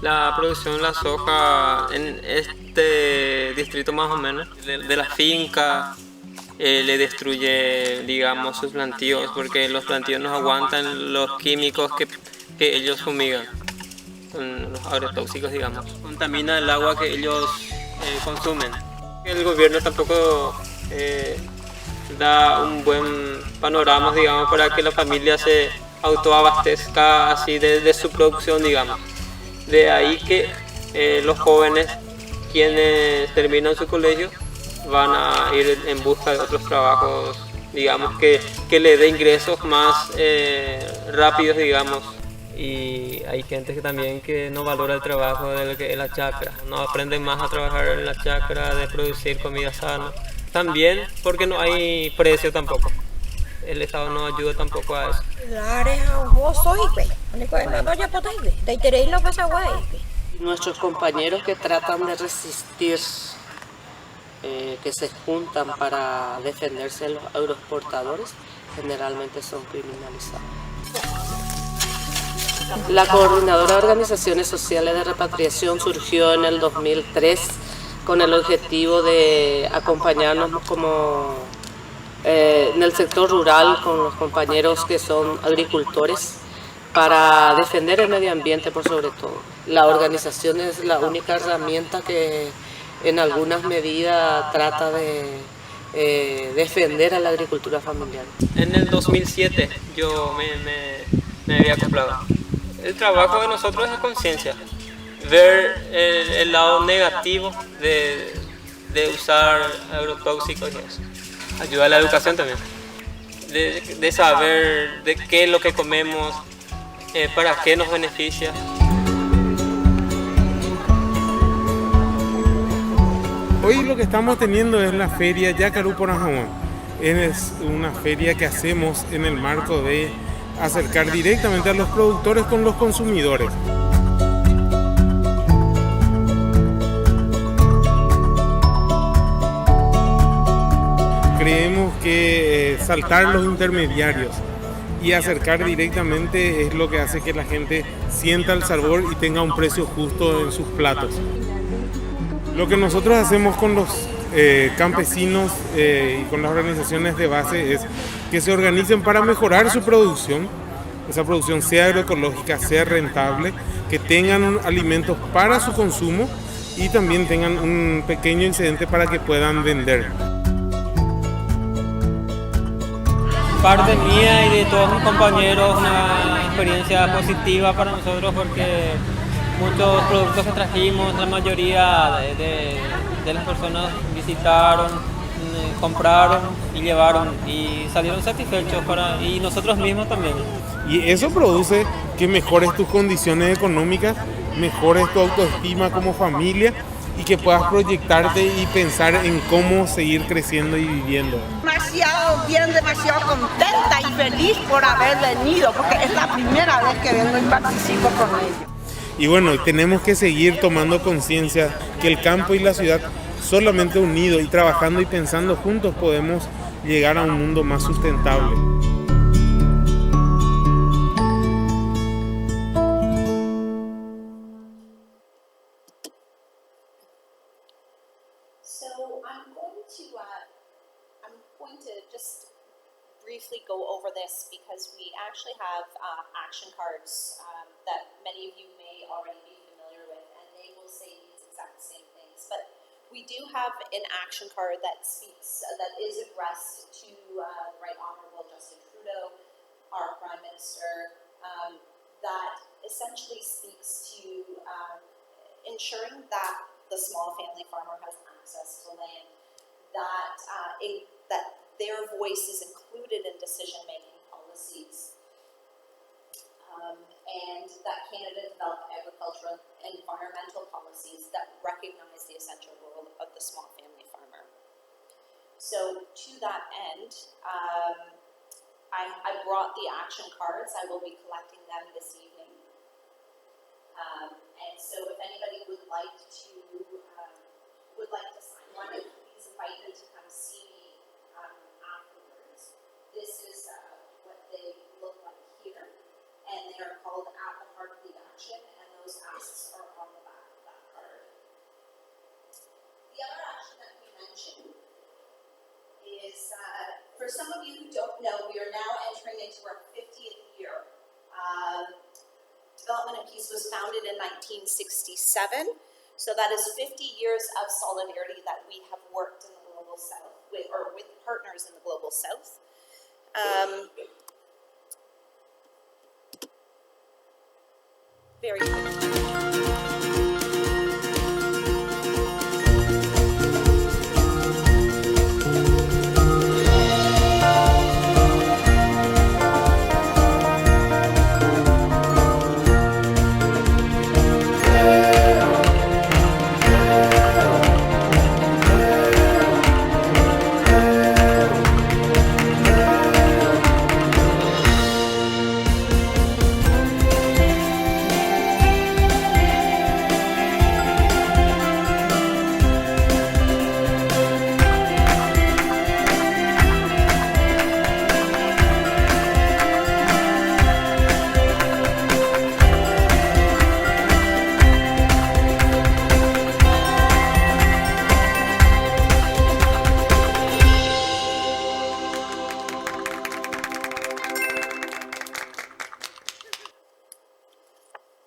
La producción de la soja en este distrito más o menos, de la finca, le destruye, digamos, sus plantíos, porque los plantíos no aguantan los químicos que ellos fumigan, con los agrotóxicos, digamos. Contamina el agua que ellos consumen. El gobierno tampoco da un buen panorama, digamos, para que la familia se autoabastezca así de su producción, digamos. De ahí que los jóvenes, quienes terminan su colegio, van a ir en busca de otros trabajos, digamos, que le dé ingresos más rápidos, digamos. Y hay gente que también que no valora el trabajo de lo que es la chacra, no aprenden más a trabajar en la chacra, de producir comida sana. También porque no hay precio tampoco. El Estado no ayuda tampoco a eso. Nuestros compañeros que tratan de resistir, que se juntan para defenderse de los agroexportadores, generalmente son criminalizados. La Coordinadora de Organizaciones Sociales de Repatriación surgió en el 2003 con el objetivo de acompañarnos en el sector rural con los compañeros que son agricultores para defender el medio ambiente por sobre todo. La organización es la única herramienta que en algunas medidas trata de defender a la agricultura familiar. En el 2007 yo me había acoplado. El trabajo de nosotros es conciencia, ver el lado negativo de usar agrotóxicos y eso. Ayuda a la educación también, de saber de qué es lo que comemos, para qué nos beneficia. Hoy lo que estamos teniendo es la feria Yacarú Porajahuán. Es una feria que hacemos en el marco de acercar directamente a los productores con los consumidores. Creemos que saltar los intermediarios y acercar directamente es lo que hace que la gente sienta el sabor y tenga un precio justo en sus platos. Lo que nosotros hacemos con los campesinos y con las organizaciones de base es que se organicen para mejorar su producción, esa producción sea agroecológica, sea rentable, que tengan alimentos para su consumo y también tengan un pequeño excedente para que puedan vender. Parte mía y de todos mis compañeros, una experiencia positiva para nosotros porque muchos productos que trajimos, la mayoría de las personas visitaron, compraron y llevaron y salieron satisfechos y nosotros mismos también. Y eso produce que mejores tus condiciones económicas, mejores tu autoestima como familia y que puedas proyectarte y pensar en cómo seguir creciendo y viviendo. Demasiado bien, demasiado contenta y feliz por haber venido, porque es la primera vez que vengo y participo con ellos. Y bueno, tenemos que seguir tomando conciencia que el campo y la ciudad, solamente unidos y trabajando y pensando juntos, podemos llegar a un mundo más sustentable. So I'm going to just briefly go over this because we actually have action cards that many of you may already be familiar with, and they will say these exact same things. But we do have an action card that is addressed to the Right Honorable Justin Trudeau, our Prime Minister, that essentially speaks to ensuring that the small family farmer has access to land, that their voice is included in decision-making policies, and that Canada develop agricultural and environmental policies that recognize the essential role of the small family farmer. So to that end, I brought the action cards. I will be collecting them this evening. And so if anybody would like to sign one, please invite them to come see me afterwards. This is what they look like here, and they are called At the Heart of the Action, and those asks are on the back of that card. The other action that we mentioned is, for some of you who don't know, we are now entering into our 50th year. Development and Peace was founded in 1967, so that is 50 years of solidarity that we have worked in the Global South with partners in the Global South. Very quickly.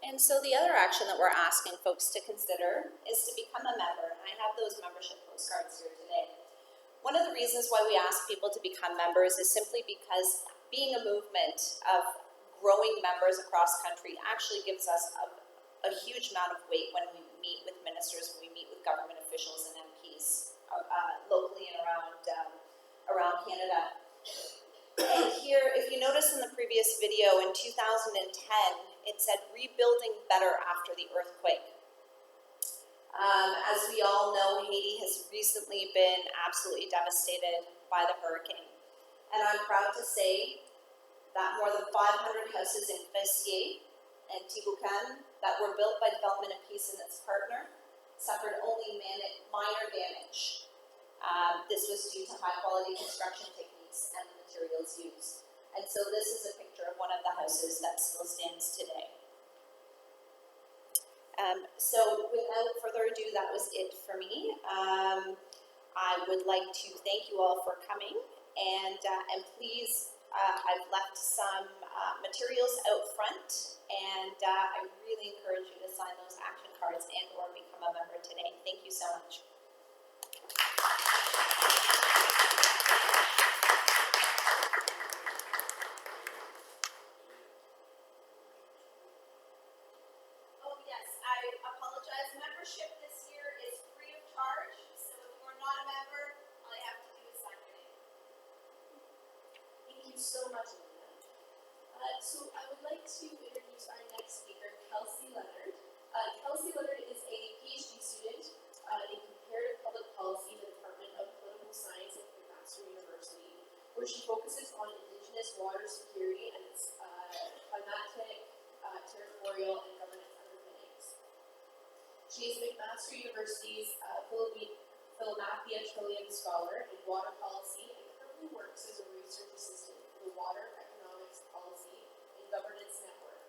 And so the other action that we're asking folks to consider is to become a member. And I have those membership postcards here today. One of the reasons why we ask people to become members is simply because being a movement of growing members across country actually gives us a huge amount of weight when we meet with ministers, when we meet with government officials and MPs locally and around Canada. And here, if you notice in the previous video, in 2010, it said rebuilding better after the earthquake. As we all know, Haiti has recently been absolutely devastated by the hurricane. And I'm proud to say that more than 500 houses in Fessier and Tibucan that were built by Development and Peace and its partner suffered only minor damage. This was due to high quality construction techniques and the materials used. And so this is a picture of one of the houses that still stands today. So without further ado, that was it for me. I would like to thank you all for coming, and please, I've left some materials out front, and I really encourage you to sign those action cards and or become a member today. Thank you so much. Oh yes, I apologize. Membership this year is free of charge, so if you are not a member, all you have to do is sign your name. Thank you so much, Elena. So I would like to introduce our next speaker, Kelsey Leonard. Kelsey Leonard is a PhD student in comparative public policy in the Department of Political Science at McMaster University, where she focuses on Indigenous water security and its climatic, territorial, and governance underpinnings. She is McMaster University's Philomathea Trillium Scholar in Water Policy and currently works as a research assistant for the Water Economics Policy and Governance Network.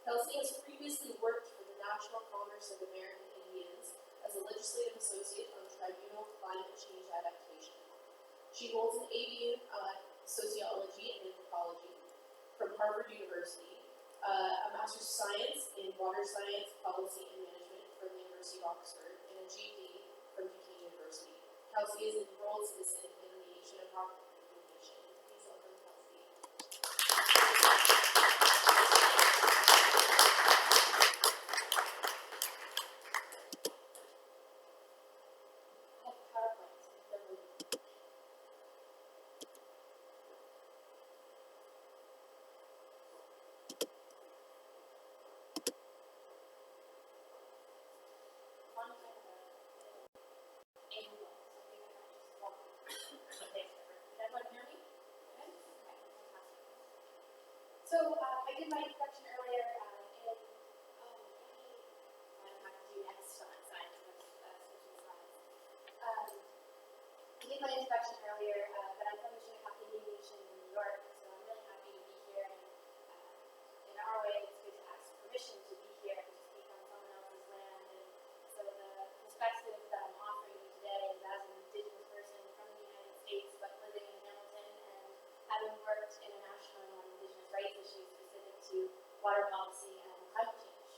Kelsey has previously worked for the National Congress of American Indians as a legislative associate on the Tribunal Climate Change Adaptation. She holds an ABA Sociology and Anthropology from Harvard University, a Master's of Science in Water Science, Policy, and Management from the University of Oxford, and a GED from Duquesne University. Kelsey is an enrolled citizen in the Shinnecock Nation. Please welcome Kelsey. I have PowerPoint. So I did my introduction earlier, and I'm have to do next slide, switching slides. I did my introduction earlier, but I'm from the Shinnecock Indian Nation in New York, so I'm really happy to be here. And in our way, it's good to ask permission to be here and to speak on someone else's land. And so the perspective that I'm offering you today is as an Indigenous person from the United States, but living in Hamilton and having worked internationally on Indigenous rights issues specific to water policy and climate change.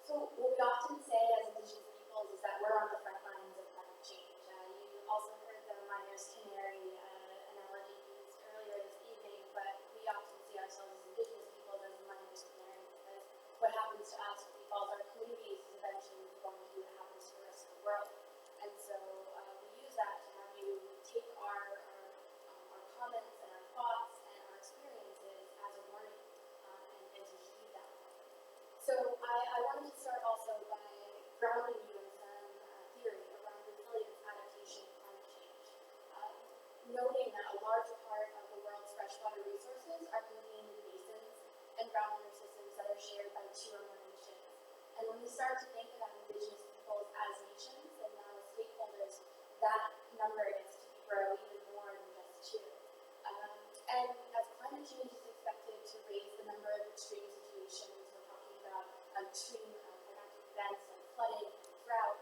So what we often say as Indigenous peoples is that we're on the front lines of climate change. You also heard the miner's canary analogy used earlier this evening, but we often see ourselves as Indigenous peoples as the miner's canary because what happens to us, what befalls our communities, is eventually going to be what happens to the rest of the world. And so we use that to have you take our comments and our thoughts and our experiences as a warning and to heed that. So I wanted to start also by grounding you in some theory around resilience, adaptation, and climate change. Noting that a large part of the world's freshwater resources are contained in basins and groundwater systems that are shared by 2 or more nations. And when we start to think about Indigenous peoples as nations and not as stakeholders, that number gets to grow even more than just 2. And as climate change is expected to raise the number of extreme situations, we're talking about extreme climatic events and flooding and drought,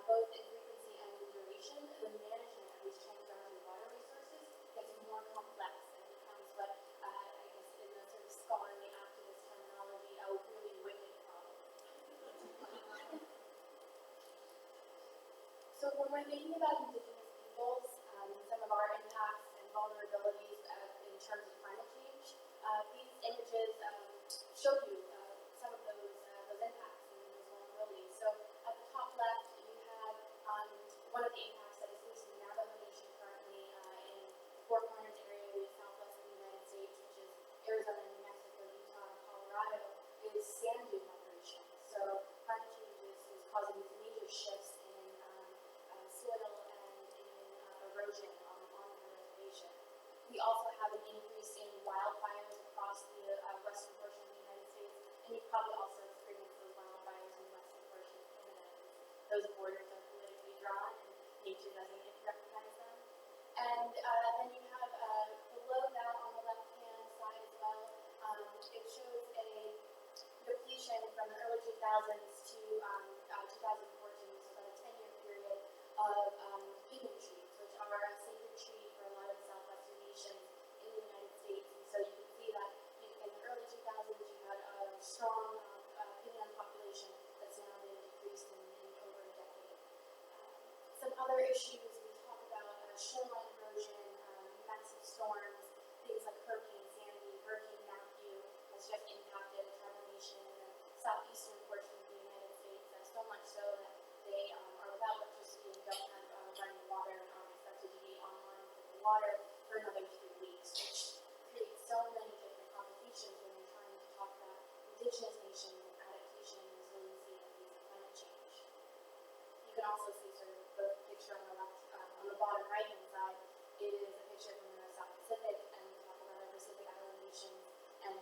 both in frequency and in duration, the management of these transboundary water resources gets more complex and becomes what, I guess in the sort of scholarly activist terminology, a really wicked problem. So when we're thinking about Indigenous peoples, some of our impacts and vulnerabilities in terms of climate change, these images show you some of those impacts and those vulnerabilities. So at the top left, you have one of the impacts that is facing the Navajo Nation currently in the Four Corners area of southwest of the United States, which is Arizona, New Mexico, Utah, and Colorado, is sand dune migration. So climate change is causing these major shifts in soil and in erosion on the reservation. We also have an increase in wildfires across the western portion of the United States, and you've probably also experienced those wildfires in the western portion of Canada. Those borders are politically drawn, and nature doesn't recognize them. And then you have below that on the left-hand side as well, it shows a depletion from the early 2000s to 2014, so about a 10-year period of pinyon trees, which are a sacred tree for a lot of the Southwestern nations in the United States. And so you can see that in the early 2000s, you had a strong pinyon population that's now been decreased in over a decade. Some other issues we talk about shoreline erosion, massive storms, things like Hurricane Sandy, Hurricane Matthew has just impacted tribal nation in the southeastern portion of the United States, so much so that they are without electricity and don't have running water and are expected to be online with the water for another 3 weeks, which creates so many different complications when you're trying to talk about indigenous nations and adaptation and resiliency in the face of climate change. You can also see sort of the picture on the left, on the bottom right hand side. It is a picture from the South Pacific, and we talk about our Pacific Island nations and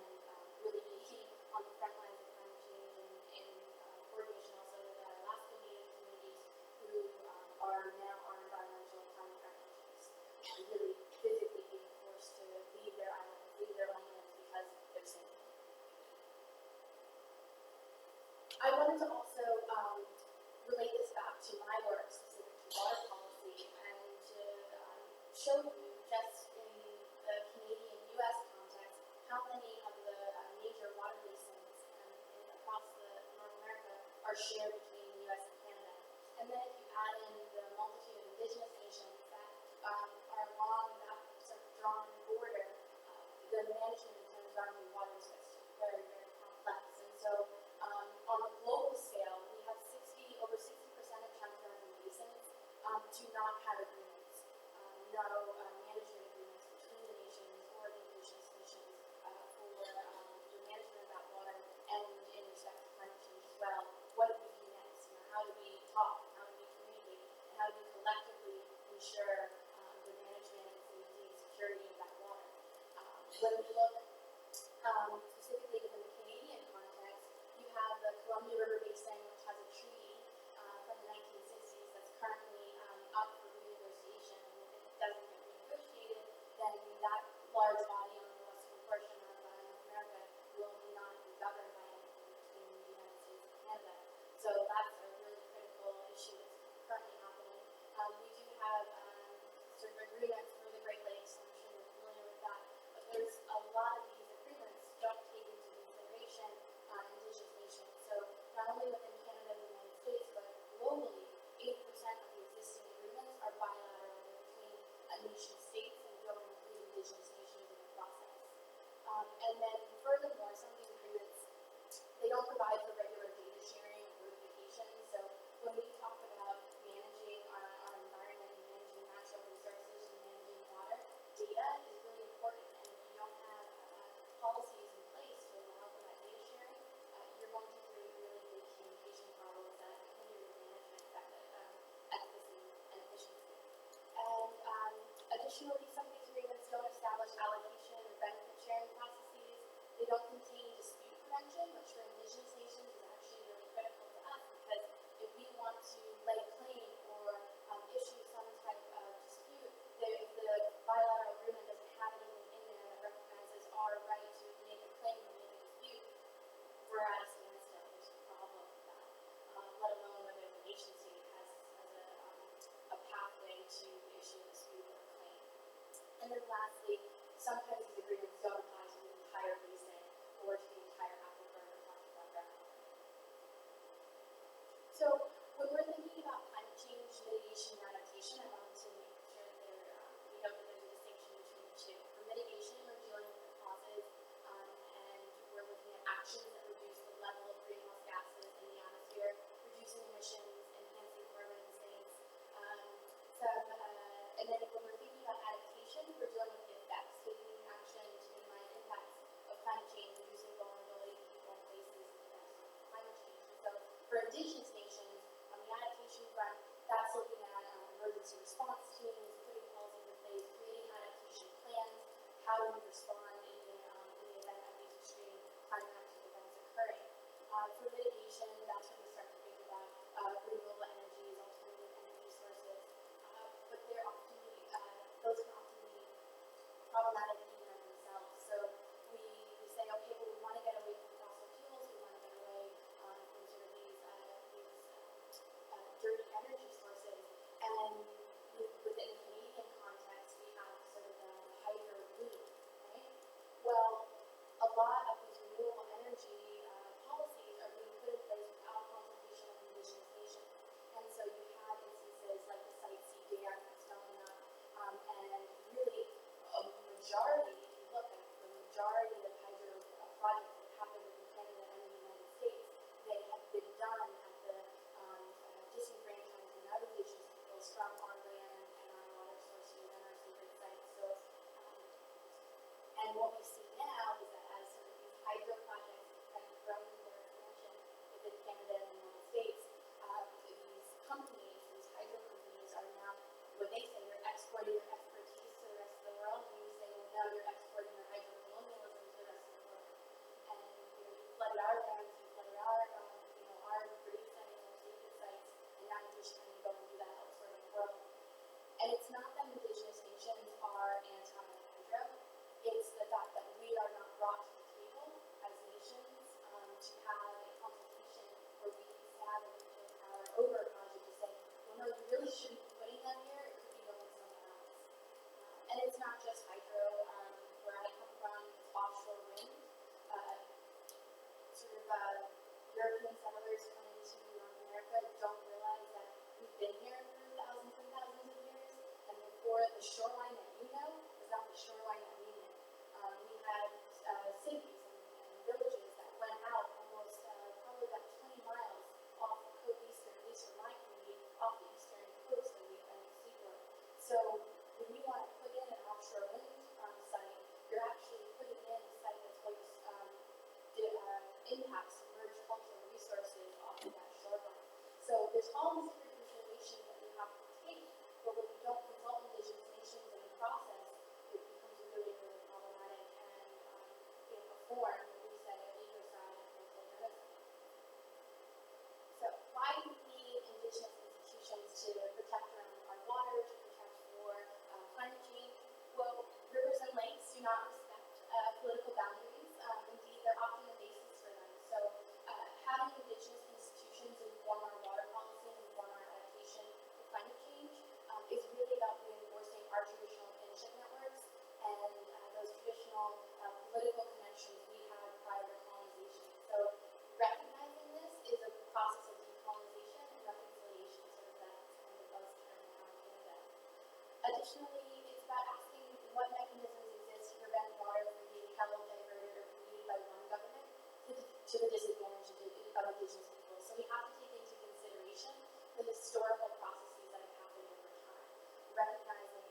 really being on the front lines of climate change and in coordination also with our Alaska Native communities who are now our environmental and climate refugees, really physically being forced to leave their islands, leave their homelands because they're sinking. I wanted to also relate this back to my work specific to water policy and to show you just in the Canadian-US context how many of the major water basins across North America are shared between the US and Canada. And then if you add in the multitude of indigenous nations that are along that sort of drawn border, the management in terms of our water is very, very complex. And so on a global scale, we have over 60% of chunks and basins do not have agreements, no management agreements between the nations or the indigenous nations for the management of that water and in respect to climate change as well. What do we do next? How do we talk? How do we communicate? And how do we collectively ensure the management and safety and security of that water? When we look specifically within the Canadian context, you have the Columbia River Basin, which has a treaty from the 1960s that's currently up for renegotiation. And if it doesn't get renegotiated, then that large body on the western portion of North America will not be governed by anything between the United States and Canada. So that's a really critical issue that's currently happening. We do have sort of agreements for the Great Lakes, I'm sure you're familiar with that, but there's a lot of these agreements don't take into consideration indigenous nations. So not only within Canada and the United States, but globally, 80% of the existing agreements are bilateral between nation states and don't include indigenous nations in the process. And then furthermore, some of these agreements, they don't provide for regular data sharing or notification. So when we talk about managing our environment and managing natural resources and managing water, data is really important. And if you don't have policies in place to allow for that data sharing, you're going to create really big communication problems that hinder your management efficacy and efficiency. And additionally, some of these agreements don't establish allocation or benefit sharing processes. They don't contain dispute prevention, which for indigenous nations is actually really critical to us, because if we want to lay claim or issue some type of dispute, if the bilateral agreement doesn't have anything in there that recognizes our right to make a claim or make a dispute, we're at a standstill. There's a problem with that, let alone whether the nation state has a pathway to issue a dispute or a claim. And then lastly, sometimes these agreements don't apply to the entire basin or to the entire aquifer we're talking about groundwater. So when we're thinking about climate change mitigation and adaptation, I wanted to make sure that we know that there's a distinction between the two. For mitigation, we're dealing with the causes, and we're looking at actions that reduce the level of greenhouse gases in the atmosphere, reducing emissions, enhancing carbon sinks. And then when we're thinking about adaptation, we're dealing with the effects, taking action to minimize impacts of climate change, reducing vulnerability to people and places and effects of climate change. And so for indigenous nations, on the adaptation front, that's looking at emergency response teams, putting policies in place, creating adaptation plans, how do we respond in the event of these extreme climatic events occurring. For mitigation, that's when we start to think about renewable energies, alternative energy sources, but those can often be problematic in and of themselves. So we say, okay, well, we want to get away from fossil fuels, we want to get away from sort of these dirty energy sources, and flooded our lands, you flooded our, our grave sites, our sacred sites, and now you're just trying to go and do that elsewhere in the world. And it's not that indigenous nations are anti-hydro, it's the fact that we are not brought to the table as nations to have a consultation where we can stand and we can have our over a project to say, well, no, you really shouldn't be putting them here, it could be going somewhere else. And it's not just hydro. Where I come from, it's offshore wind. European settlers coming to North America don't realize that we've been here for thousands and thousands of years, and before the shoreline that you know is not the shoreline that we know. We had cities and villages that went out almost probably about 20 miles off the coast, at least from my community, off the eastern coast of the Atlantic seaboard. So when you want to put in an offshore wind site, you're actually putting in a site that's going to impact submerged cultural resources off of that shoreline. So there's all these different considerations that we have to take, but when we don't consult indigenous nations in the process, it becomes really, really problematic and a form, what we say, of ecocide and cultural genocide. So why do we need indigenous institutions to protect our water, to protect for climate change? Well, rivers and lakes do not respect political boundaries. Indeed, they're often the basis for them. So having indigenous institutions inform our water policy and inform our adaptation to climate change is really about reinforcing our traditional kinship networks and those traditional political connections we had prior to colonization. So recognizing this is a process of decolonization and reconciliation, sort of that kind of buzz term now in Canada. Additionally, it's about asking what mechanisms exist to prevent water from being held, diverted, or polluted by one government to the disadvantage of indigenous people. So we have to take into consideration the historical processes that have happened over time, recognizing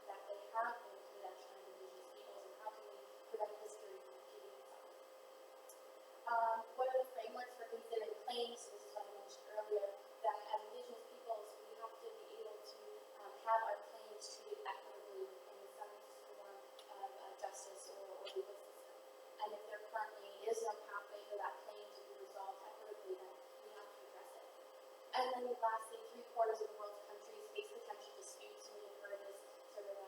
that they have been to the detriment of indigenous peoples, and how can we prevent history from repeating itself. What are the frameworks for considering claims? So this is what I mentioned earlier, that as indigenous peoples, we have to be able to have our claims treated equitably in some form of justice or legal system. And if there currently is no pathway for that claim to be resolved equitably, then we have to address it. And then lastly, 3/4 of the world's countries face potential disputes, and we've heard this sort of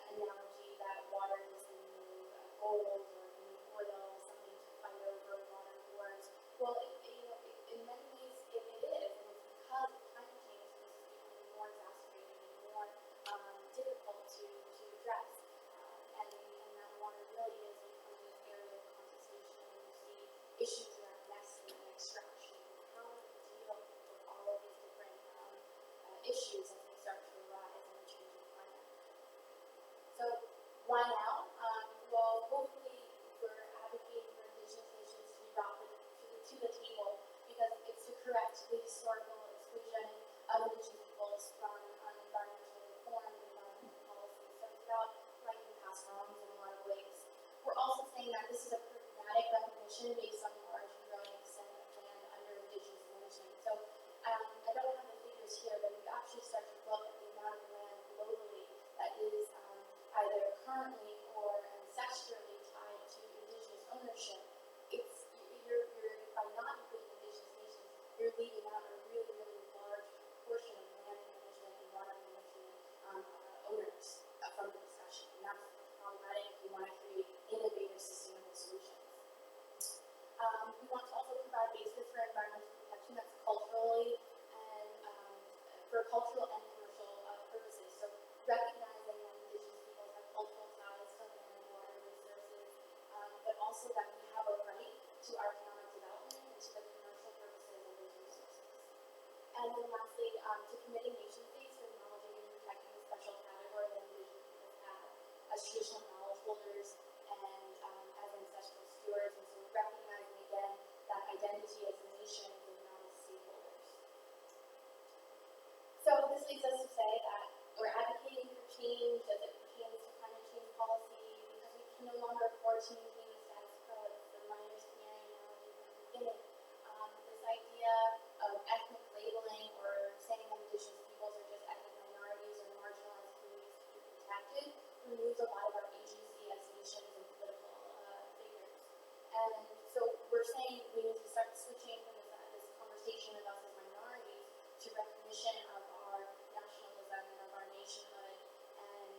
analogy that water is the new gold or the new oil, something to fight over, water wars. Well, in many ways it is, and it's because of climate change this is becoming more exacerbated and more difficult to address. And that water really is becoming this area of contestation, and you see issues around nesting and extraction. How do we deal with all of these different issues as they start to arise in the changing climate? So why now? Well, hopefully we're advocating for indigenous nations to be brought to the table because it's to correct the historical exclusion of indigenous peoples from environmental reform and environmental policy. So it's about righting past wrongs in a lot of ways. We're also saying that this is a pragmatic recognition based on the large and growing extent of land under indigenous management. So I don't have the figures here, but if you actually start to look at the amount of land globally that is either currently or ancestrally tied to indigenous ownership, you're by not including indigenous nations, you're leaving out a really, really large portion of land management and water management owners from the discussion. And that's problematic if you want to create innovative, sustainable solutions. We want to also provide basis for environmental protection that's culturally and for cultural and commercial purposes. So recognizing that indigenous peoples have cultural ties to land and water resources, but also that we have a right to our economic development and to the commercial purposes of those resources. And then lastly, to committing nation states to acknowledging and protecting the special category that indigenous peoples have as traditional knowledge holders and as ancestral stewards, and so recognizing again that identity as nations and not as stakeholders. So this leads us to say that we're advocating for change as it pertains to climate change policy because we can no longer afford to maintain the status quo. It's the miners canary analogy from the beginning. This idea of ethnic labeling or saying that indigenous peoples are just ethnic minorities or marginalized communities to be protected removes a lot of our agency as nations and political figures. And so we're we're saying we need to start switching from this conversation of us as minorities to recognition of our nationalism and of our nationhood, and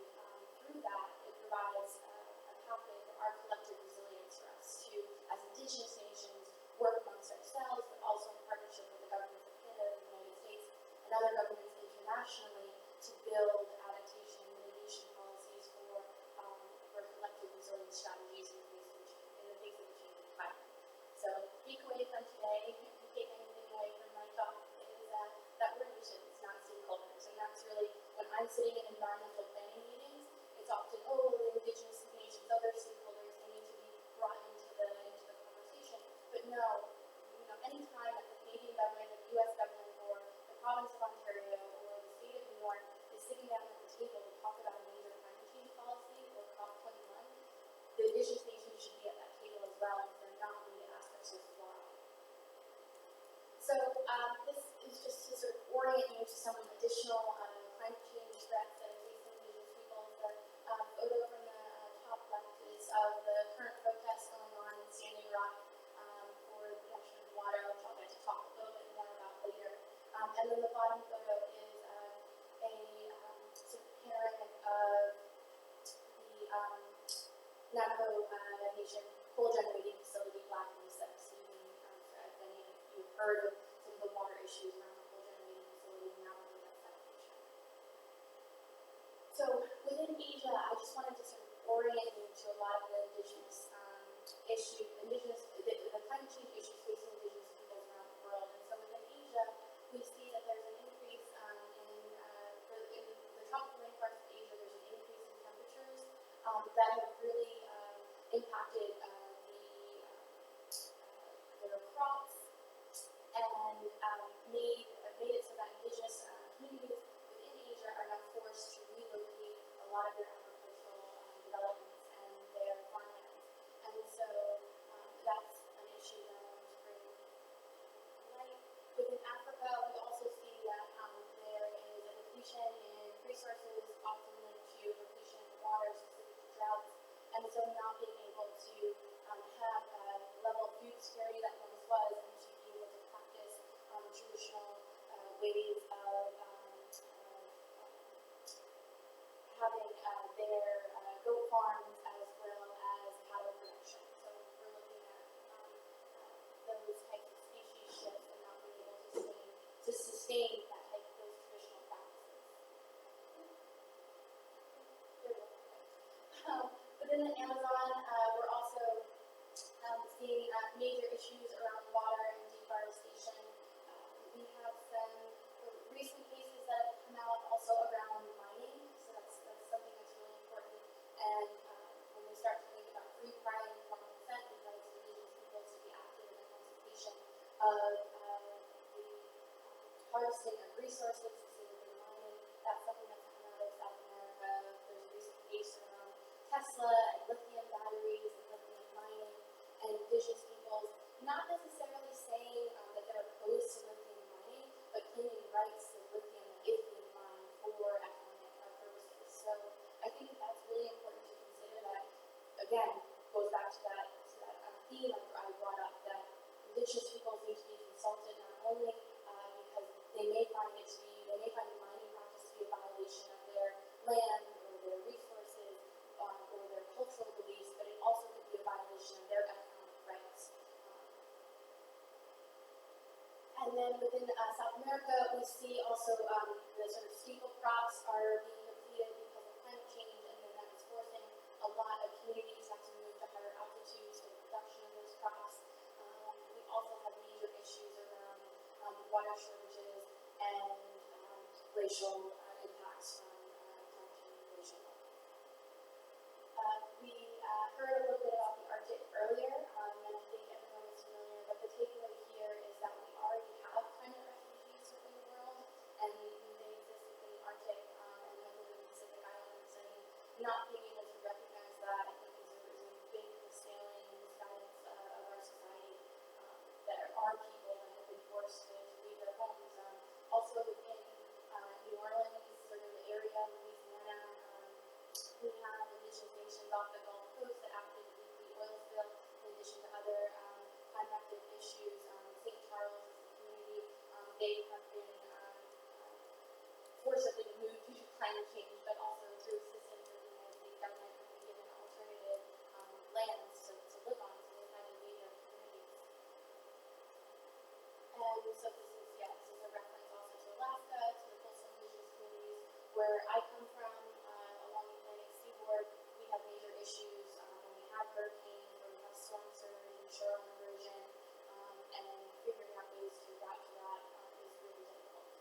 through that, it provides a pathway for our collective resilience for us to, as indigenous nations, work amongst ourselves, but also in partnership with the governments of Canada, the United States, and other governments internationally to build adaptation and mitigation policies for collective resilience strategies in the face of changing climate. So, takeaway from today, if you take anything away from my talk, is that we're nations, not stakeholders, and that's really when I'm sitting in environmental planning meetings. It's often, the indigenous nations, other stakeholders, they need to be brought into the conversation. But no, any time that the Canadian government, the U.S. government, or the province of Ontario, or the state of New York is sitting down at the table to talk about a major climate change policy or COP21, the indigenous nations should be at that table as well. And if they're not, we need to ask ourselves why. So this is just to sort of orient you to some additional climate change threats that are facing indigenous people. The photo from the top left is of the current protests going on in Standing Rock for the protection of water, which I'll get to talk a little bit more about later. And then the bottom photo is a sort of panoramic of the Navajo Nation coal generating facility, Black Mesa. So you can, as many of you have heard of some of the water issues around the coal generating facility in Navajo Nation. So within Asia, I just wanted to sort of orient you to a lot of the indigenous the climate change issues facing indigenous peoples around the world. And so within Asia, we see that there's an increase in the tropical rainforest of Asia. There's an increase in temperatures that have really impacted their crops and made it so that indigenous communities within Asia are now forced to relocate a lot of their agricultural developments and their farmlands. And so that's an issue that I want to bring light. Within Africa, we also see that there is a depletion in resources, often linked to depletion in water, specific to droughts. And so not being able to have a level of food security that once was, and to be able to practice traditional ways of having their goat farms as well as cattle production. So we're looking at those types of species shifts and not being able to sustain that type of those traditional practices. Within the Amazon, we're also seeing major issues around water and deforestation. We have some recent cases that have come out also around mining, so that's something that's really important. And when we start to think about free, prior, and informed consent, it invites indigenous peoples to be active in the consultation of the harvesting of resources, specifically mining. That's something that's come out of South America. There's a recent case around Tesla and lithium batteries and lithium mining, and indigenous peoples not necessarily saying that they're opposed to lithium mining, but claiming rights to lithium that is being mined for economic purposes. So I think that's really important to consider. That again goes back to that theme I brought up, that indigenous peoples need to be consulted not only because they may find the mining practice to be a violation of their land or their resources or their cultural beliefs, but it also could be a violation of their economic rights. And then within South America, we see also the sort of staple crops are being depleted because of climate change, and then that is forcing a lot of communities to have to move to higher altitudes for the production of those crops. We also have major issues around water shortages and glacial impacts from climate change and glacial melt. We heard a little bit about the Arctic earlier, and I think everyone is familiar, but the takeaway here is that we already have climate refugees within the world, and they exist within the Arctic and within the Pacific Islands, and not being able to recognize that, I think, is a big misscaling and misguidance of our society. There are people that have been forced to leave their homes. Also within New Orleans, sort of the area, Louisiana, we have indigenous nations off the Gulf Coast that acted in the oil spill, in addition to other climate Where I come from, along the Atlantic seaboard, we have major issues when we have hurricanes, when we have storm surge and shoreline erosion, and figuring out ways to adapt to that is really difficult.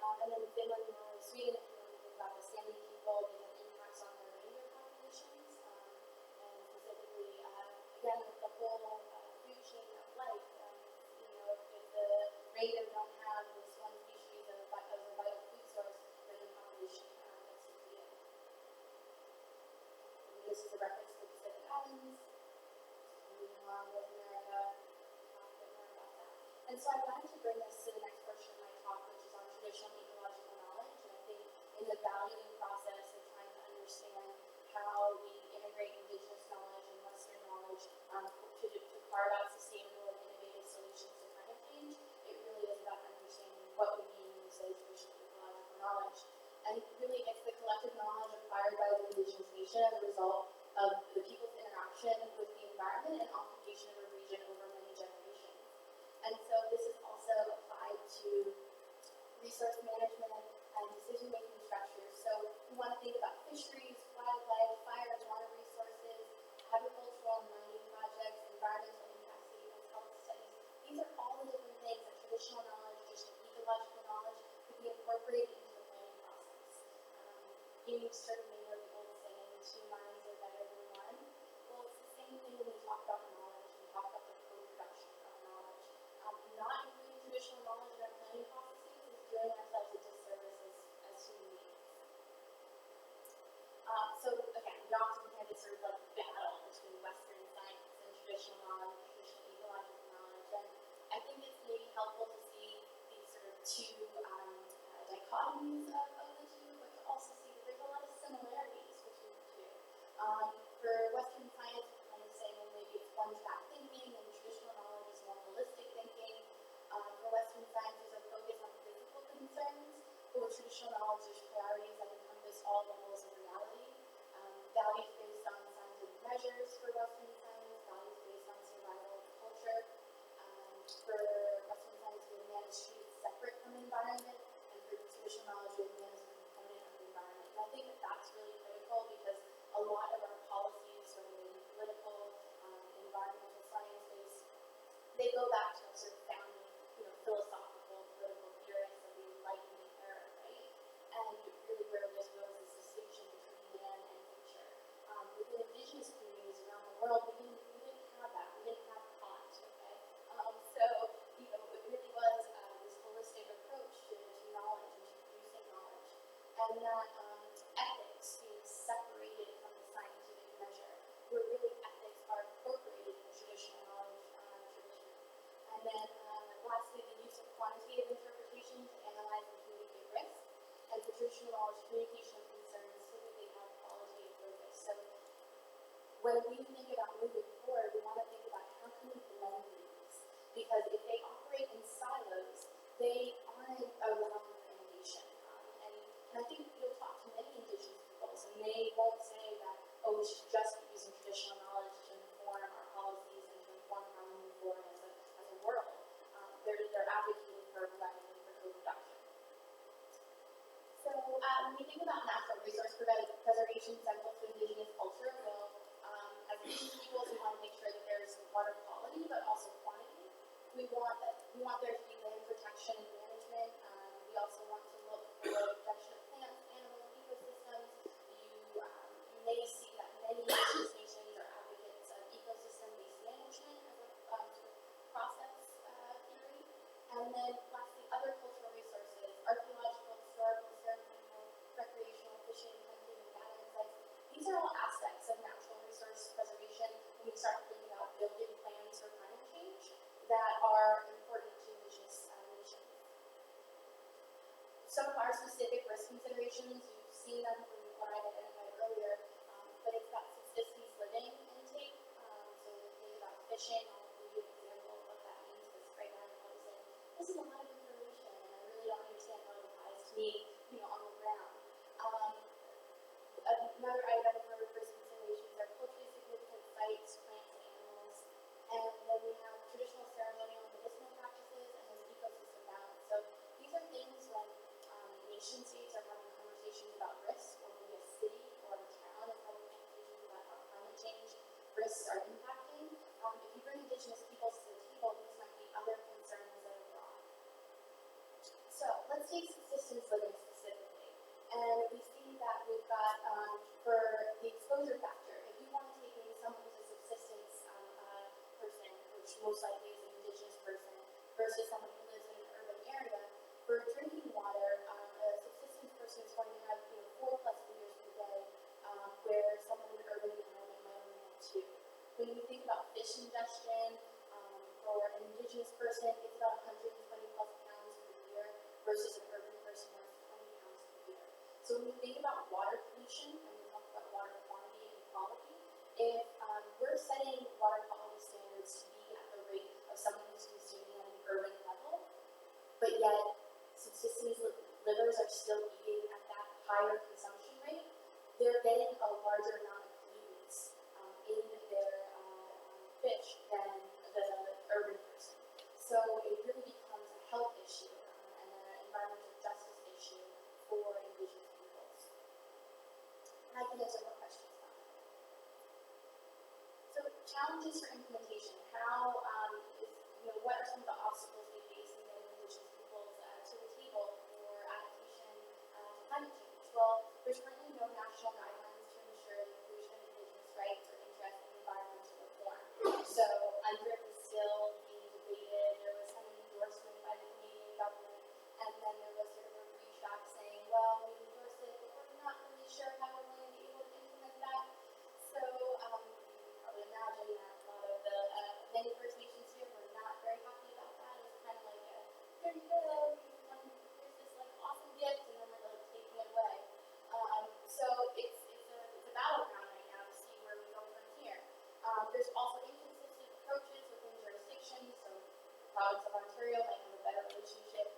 And then in Finland, Norway, Sweden, if you want to think about the Sami people, they have impacts on their reindeer populations, and specifically, again, with the whole food chain of life, if the reindeer don't have this one species as a vital food source, then the population gets depleted. And this is a reference to the Pacific Islands, moving along North America, talk a bit more about that. And so I wanted to bring this to the next portion of my talk, which is on traditional ecological knowledge, and I think in the valuing process of trying to understand how we integrate indigenous knowledge and Western knowledge to carve out sustainable and innovative solutions to climate change, it really is about understanding what we mean when we say traditional ecological knowledge. And really, it's the collective knowledge acquired by the indigenous nation as a result of the people's interaction with the environment and occupation of a region over many generations. And so this is also applied to resource management and decision-making structures. So we want to think about fisheries, wildlife, fire and water resources, agricultural and mining projects, environmental impact statements, health studies. These are all the different things that traditional knowledge, traditional ecological knowledge, could be incorporated into the planning process. You certainly know the old saying, 2 minds are better than one. Well, it's the same thing when we talk about knowledge, we talk about the co-production of knowledge. Not including traditional knowledge in our planning processes is doing ourselves a disservice as human beings. So again, we often have this sort of like battle between Western science and traditional knowledge, traditional ecological knowledge, and I think it's maybe helpful to see these sort of two dichotomies of the two, but to also see that there's a lot of similarities between the two. For Western science, we kind of say, well, maybe it's one-track thinking, and traditional knowledge is more holistic thinking. For Western science, there's a focus on physical concerns, but with traditional knowledge, there's priorities that encompass all levels of reality. Values based on scientific measures for Western science, values based on survival of culture. For Western science, man is treated separate from environment, and for traditional knowledge, man is a component of the environment. And I think that that's really critical because a lot of our policies, whether they be political, environmental, science-based, they go back to a sort of founding, philosophical, political theorists of the Enlightenment era, right? And really where this was this distinction between man and nature. Within indigenous communities around the world, we didn't have that. We didn't have Kant, okay? So, it really was this holistic approach to knowledge and to producing knowledge. And that ethics being separated from the scientific measure, where really ethics are incorporated in the traditional knowledge tradition. And then lastly, the use of quantitative interpretation to analyze and communicate risk. And for traditional knowledge, communication of concerns typically have qualitative focus. So when we think about moving forward, we want to think about how can we blend these? Because if they operate in silos, they aren't allowing for innovation. And I think you'll talk to many indigenous peoples, and they won't say that, oh, we should just be using traditional knowledge to inform our policies and to inform how we move forward as a world. They're advocating for blending and for co-production. So when we think about natural resource preservation central to indigenous culture, well, as indigenous peoples, we want to make sure that there's water quality, but also quantity. We want there to be land protection and management. We also want to look for the protection of plants, animals, ecosystems. You may see that many indigenous nations are advocates of ecosystem-based management as a sort of process theory. And then lastly, other cultural resources, archaeological, historical, ceremonial, recreational, fishing, hunting, and gathering sites. These are all aspects of natural resource preservation when we start thinking about building plans for climate change that are important to indigenous nations. Some of our specific risk considerations, you've seen them from what I identified earlier, but it's got subsistence living intake. So when you think about fishing, I'll give you an example of what that means, because right now you're probably saying, this is a lot of information, and I really don't understand how it applies to me, on the ground. Another item for risk considerations are culturally significant sites, plants, and animals. And then we have traditional ceremonial and medicinal practices and those ecosystem balance. So these are things when nation states take subsistence living specifically, and we see that we've got, for the exposure factor, if you want to take maybe someone who's a subsistence person, which most likely is an indigenous person, versus someone who lives in an urban area, for drinking water, a subsistence person is going to have 4+ liters per day, where someone in an urban environment might only have 2. When you think about fish ingestion, for an indigenous person, it's about 120+ pounds per year, versus an urban person where it's 20 pounds per year. So when you think about water pollution, and we talk about water quantity and quality, if we're setting water quality standards to be at the rate of someone who's consuming at an urban level, but yet subsistence livers are still eating at that higher consumption rate, they're getting a larger amount of pollutants in their fish than the urban person. So it really becomes a health issue and an environmental justice issue for indigenous peoples. And I can answer more questions about that. So challenges for implementation. How what are some of the obstacles we face in getting indigenous peoples to the table for adaptation to climate change? Well, there's currently no national guidelines to ensure the inclusion of indigenous rights or interest in environmental reform. So UNDRIP is still being debated. There was some endorsement by the Canadian government, and then there was sort of a reach-back saying, well, we endorsed it, but we're not really sure how we're going to be able to implement that. So you can probably imagine that a lot of the many First Nations here were not very happy about that. It was kind of like a, here you go, here's this like awesome gift, and then we're like taking it away. So it's a battleground right now to see where we go from here. There's also inconsistent approaches within jurisdictions. So the province of Ontario might have a better relationship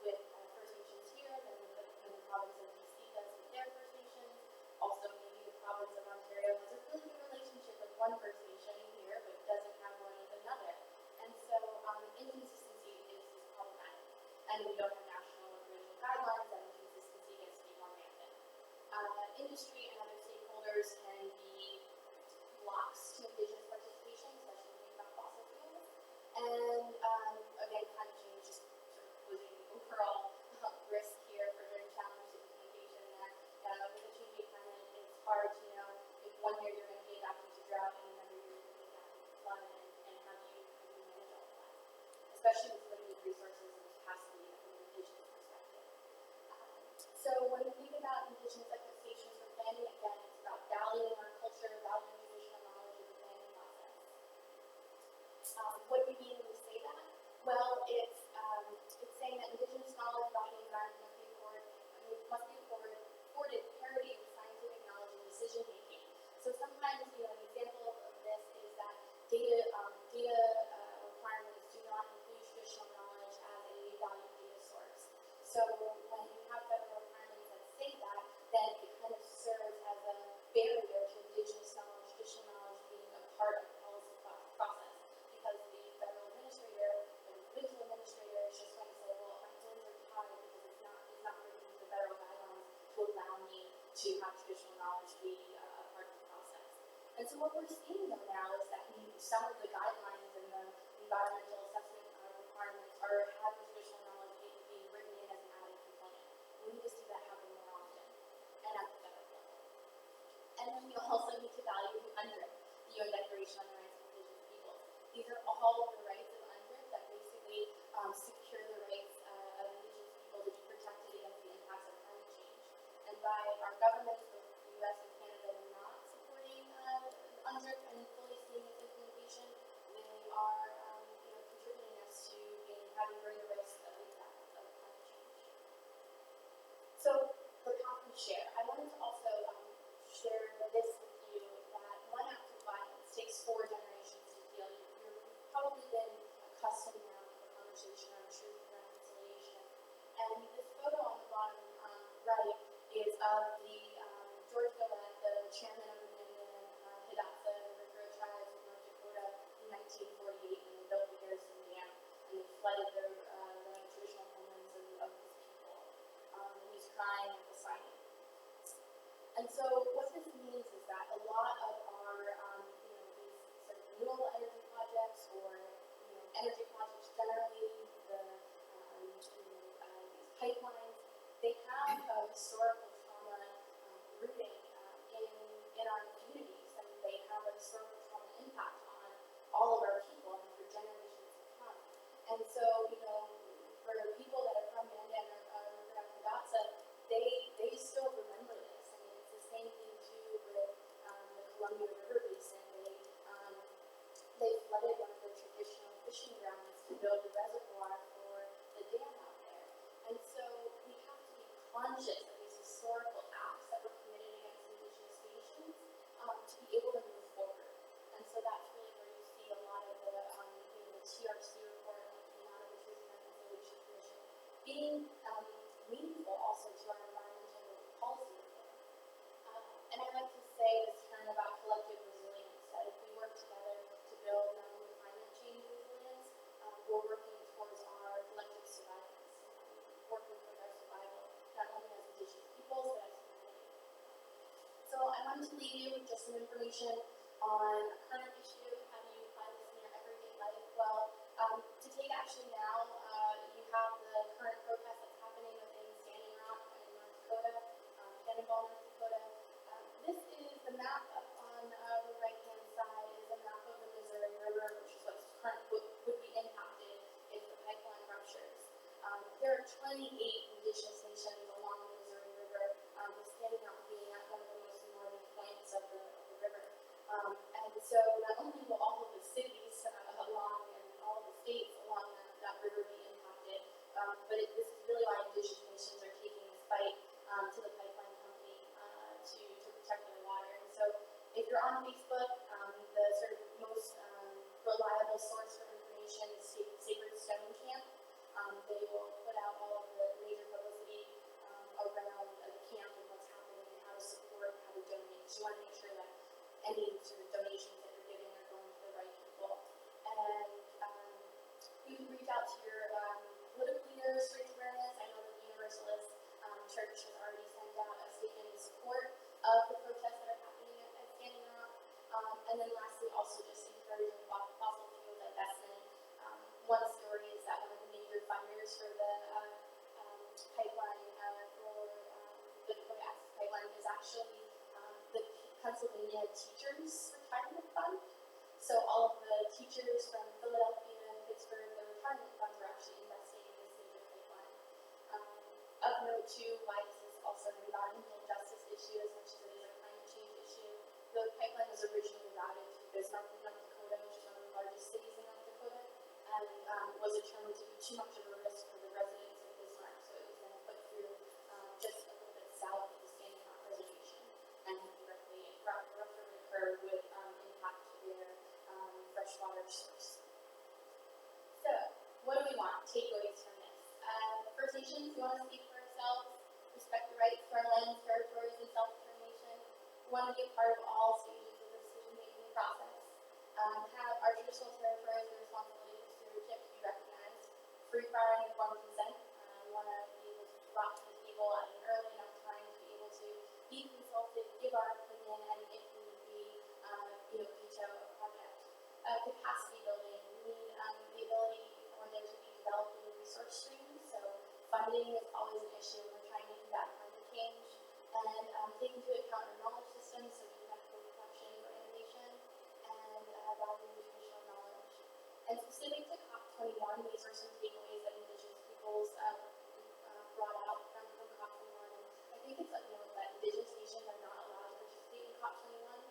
with First Nations here than the province of BC does with their First Nations. Also, maybe the province of Ontario has a really good relationship with one First Nation here, but doesn't have one with another. And so inconsistency is problematic. And we don't have national or regional guidelines, and inconsistency gets to be more rampant. Industry and other stakeholders can be blocks to indigenous participation, especially when we think about fossil fuels. And again, climate change is sort of posing the overall risk here for very challenging implementation. That with a changing climate, it's hard to know if one year you're going to be adapting to drought and another year you're going to be adapting to flood, and how do you manage all of that, especially with limited resources and capacity from an indigenous perspective. So when we think about indigenous expectations for planning, again, it's about valuing our culture, valuing traditional knowledge of the planning process. What do we mean when we say that? Well, it's saying that indigenous knowledge about the environment must be afforded parity with scientific knowledge and decision making. So sometimes, an example of this is that data requirements do not include traditional knowledge as a valued data source. So when you have federal requirements that say that, then it kind of serves as a barrier to indigenous knowledge, traditional knowledge being a part of the policy process. Because the federal administrator, the provincial administrator is just going to say, well, my hands are tied because it's not written into the federal guidelines to allow me to have traditional knowledge be a part of the process. And so what we're seeing though now is that some of the guidelines and the environmental assessment requirements are having traditional knowledge being written in as an added component. We need to see that happen more often and at the federal level. And then we also need to value the UNDRIP, the UN Declaration on the Rights of Indigenous Peoples. These are all of the rights of UNDRIP that basically secure the rights of indigenous people to be protected against the impacts of climate change. And by our governments, both the US and Canada, not supporting UNDRIP and fully seeing its implementation, they are contributing us to having greater risks of the impacts of climate change. So the path we share. I wanted to also share this with you, that one act of violence takes 4 generations to heal. You've probably been accustomed now to the conversation around truth and reconciliation. And this photo on the bottom right is of the George Gillette, the chairman of the Mindan Hidatsa and the River tribes of North Dakota in 1948, when they built the Garrison Dam and they flooded the traditional homelands of his people. And he's crying at the sighting. And so what this means is that a lot of our these sort of renewable energy projects or energy projects generally, these pipelines, they have historical trauma rooting in our communities, and they have a historical trauma impact on all of our people and for generations to come. And so, for people that are from Mandan or Gatsa, they still remember this. I mean, it's the same thing too with the Columbia River Basin. They flooded one of the traditional fishing grounds to build a reservoir for the dam out there. And so we have to be conscious of these historical acts that were committed against Indigenous nations to be able to move forward. And so that's really where you see a lot of the TRC report that came out of the Truth and Reconciliation Commission being meaningful also to our environmental policy reform. And I like to say this term about collective resilience, that if we work together to build not only climate change resilience, we're working towards our collective survival, working towards our survival, not only as Indigenous peoples, but as humanity. So I wanted to leave you with just some information on a current issue. How do you apply this in your everyday life? Well, to take action now, you have the current protest that's happening within Standing Rock in North Dakota, Cannonball, North Dakota. This is the map up on the right-hand side, is a map of the Missouri River, which is would be impacted if the pipeline ruptures. There are 28 indigenous nations along the Missouri River, with Standing Rock being at one of the most northern points of the river. And so not only will all of the cities along and all of the states along that river be impacted, but this is really why indigenous nations are taking this fight to the pipeline company to protect their water. And so if you're on Facebook, the sort of most reliable source for information is Sacred Stone Camp. They will put out all of the major publicity around the camp and what's happening and how to support, how to donate. So you want to make sure that any sort of donations that you're giving are going to the right people. And you can reach out to your political leaders, raise awareness. I know that the Universalist Church has already sent out a statement in support of the protests that are happening at Standing Rock. And then lastly, also just encouraging fossil fuel divestment. One story is that one of the major funders for the pipeline, for the Dakota Access Pipeline, is actually the Pennsylvania Teachers Retirement Fund. So all of the teachers from Philadelphia and Pittsburgh, the retirement funds are actually investing in this major pipeline. Of note too, why this is also an environmental justice issue as much as it is a climate change issue. The pipeline was originally routed to Bismarck, North Dakota, which is one of the largest cities in North Dakota, and was determined to be too much of a risk for the residents of Bismarck, so it was then put through just a little bit south of the Standing Rock Reservation, and directly rupture occurred with impact to their freshwater source. So, what do we want? Takeaways from this. First Nations, we want to speak for ourselves, respect the rights to our lands, territories, and self-determination. We want to be a part of all stages of the decision-making process. Have our traditional territories and responsibility for stewardship to be recognized. Free, prior, and informed consent. We want to be able to drop to the table at an early enough time to be able to be consulted, give our opinion, and if need be, veto a project. Capacity building. We need the ability for there to be developing resource streams. So funding is always an issue when we're trying to combat climate change. And take into account our knowledge systems so we can have co-production or innovation, and valuing traditional knowledge. And specific to COP21, these are some takeaways that Indigenous peoples brought out from COP21. I think it's of note that Indigenous nations are not allowed to participate in COP21.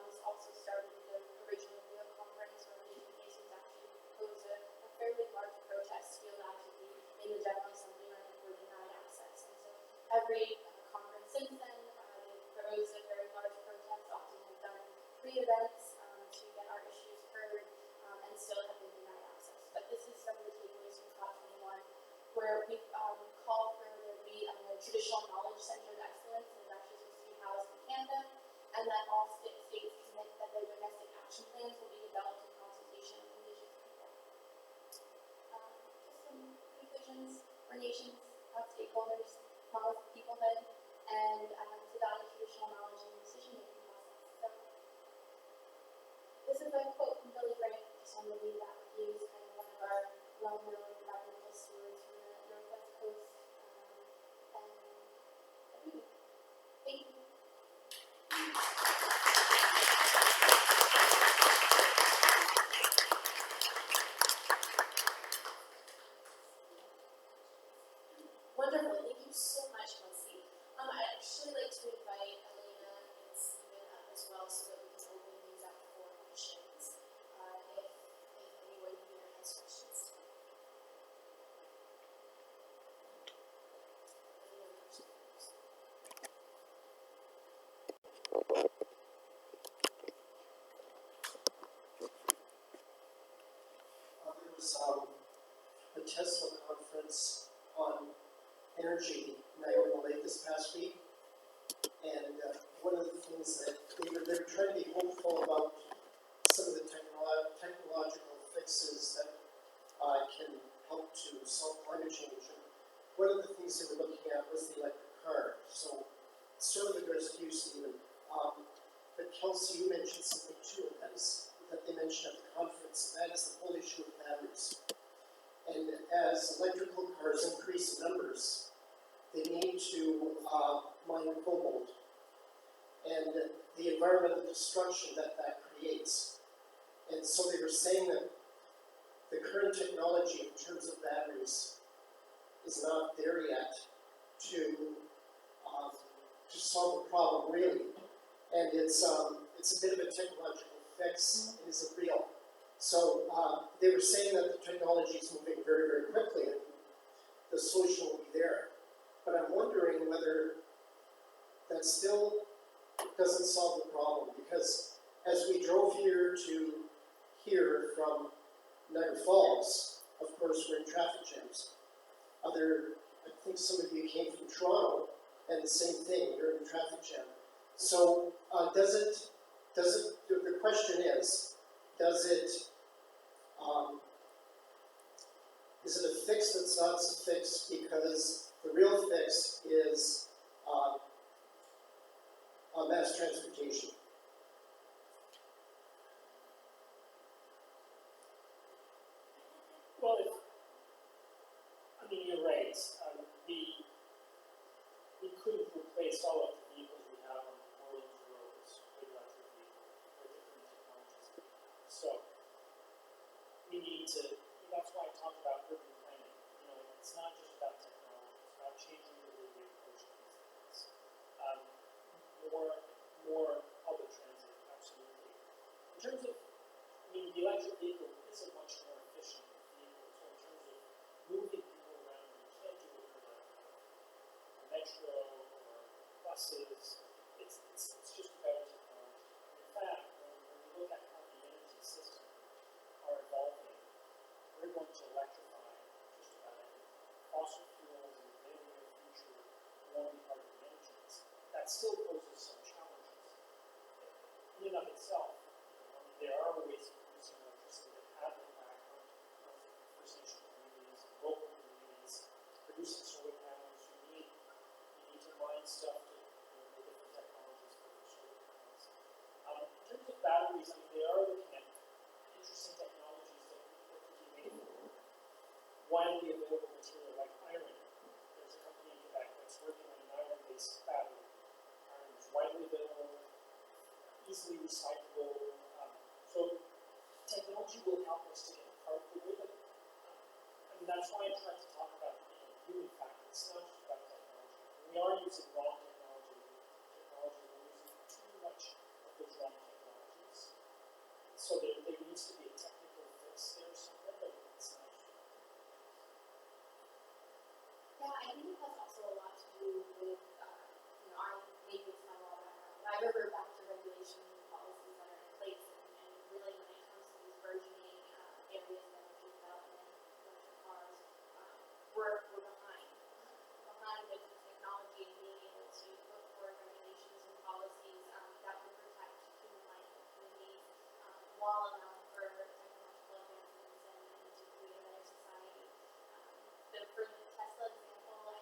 This also started with the original Rio conference where Indigenous nations actually proposed a fairly large protest to be allowed to be in the General Assembly when they were denied access. And so every conference since then, they proposed a very large protest, often have done pre-events to get our issues heard, and still have been denied access. But this is some of the takeaways from COP21, where we call for there to be a traditional knowledge center of excellence, and that's just to be housed in Canada, and that all states commit that their domestic action plans will be developed in consultation with Indigenous people. Just some conclusions. Our nations have stakeholders, models of peoplehood, and to value traditional knowledge in the decision-making process. So, this is a quote from Billy Graham. Just wanted to leave that with you. He's kind of one of our well-known environmental stewards from the Northwest Coast. was a Tesla conference on energy in Niagara Lake this past week, and one of the things that they were trying to be hopeful about some of the technological fixes that can help to solve climate change. And one of the things they were looking at was the electric car. So sort of addressed to you, Stephen. But Kelsey, you mentioned something too, and that is that they mentioned at the conference, and that is the whole issue of batteries. And as electrical cars increase in numbers, they need to mine cobalt, and the environmental destruction that creates. And so they were saying that the current technology in terms of batteries is not there yet to solve the problem really. And it's a bit of a technological fix. It isn't real. So they were saying that the technology is moving very, very quickly, and the solution will be there. But I'm wondering whether that still doesn't solve the problem, because as we drove here to here from Niagara Falls, of course we're in traffic jams. I think some of you came from Toronto, and the same thing, you're in a traffic jam. So the question is it a fix that's not a fix, because the real fix is mass transportation? Well, you're right. We couldn't replace all of the vehicles we have on Orleans roads with electric vehicles or different technologies. So we need to. That's why I talked about urban planning. It's not just about technology. It's about changing the way we approach these things. More public transit, absolutely. In terms of, the electric vehicle is a much more efficient vehicle. So in terms of moving people around, you can't do it with a metro or buses. It's just about technology. In fact, when we look at how the energy system are evolving, we're going to electrify just about everything. Fossil fuels in the very near future won't be part of the energy mix. That still poses some challenges. In and of itself, there are ways of producing electricity that have impact on First Nation communities and local communities. Producing solar panels, you need to mine stuff to the different technologies for the solar panels. In terms of batteries, they are looking at interesting technologies that could be made from widely available material like iron. There's a company in Quebec that's working on an iron-based battery. Iron is widely available, easily recyclable. So technology will help us to get part of the way that, that's why I tried to talk about human factor. It's not just about technology. We are using wrong technology. We're using too much of those wrong technologies. So there needs to be a technical fix there somewhere, but it's not just Yeah, I think it has also a lot to do with, our maybe it's my law background, but I revert back to regulation and policies that are in place, and really when it comes to these burgeoning areas of energy development, electric cars, we're behind with the technology and being able to look for regulations and policies that will protect human life and communities while allowing for technological advancements and to create a better society. For the Tesla example,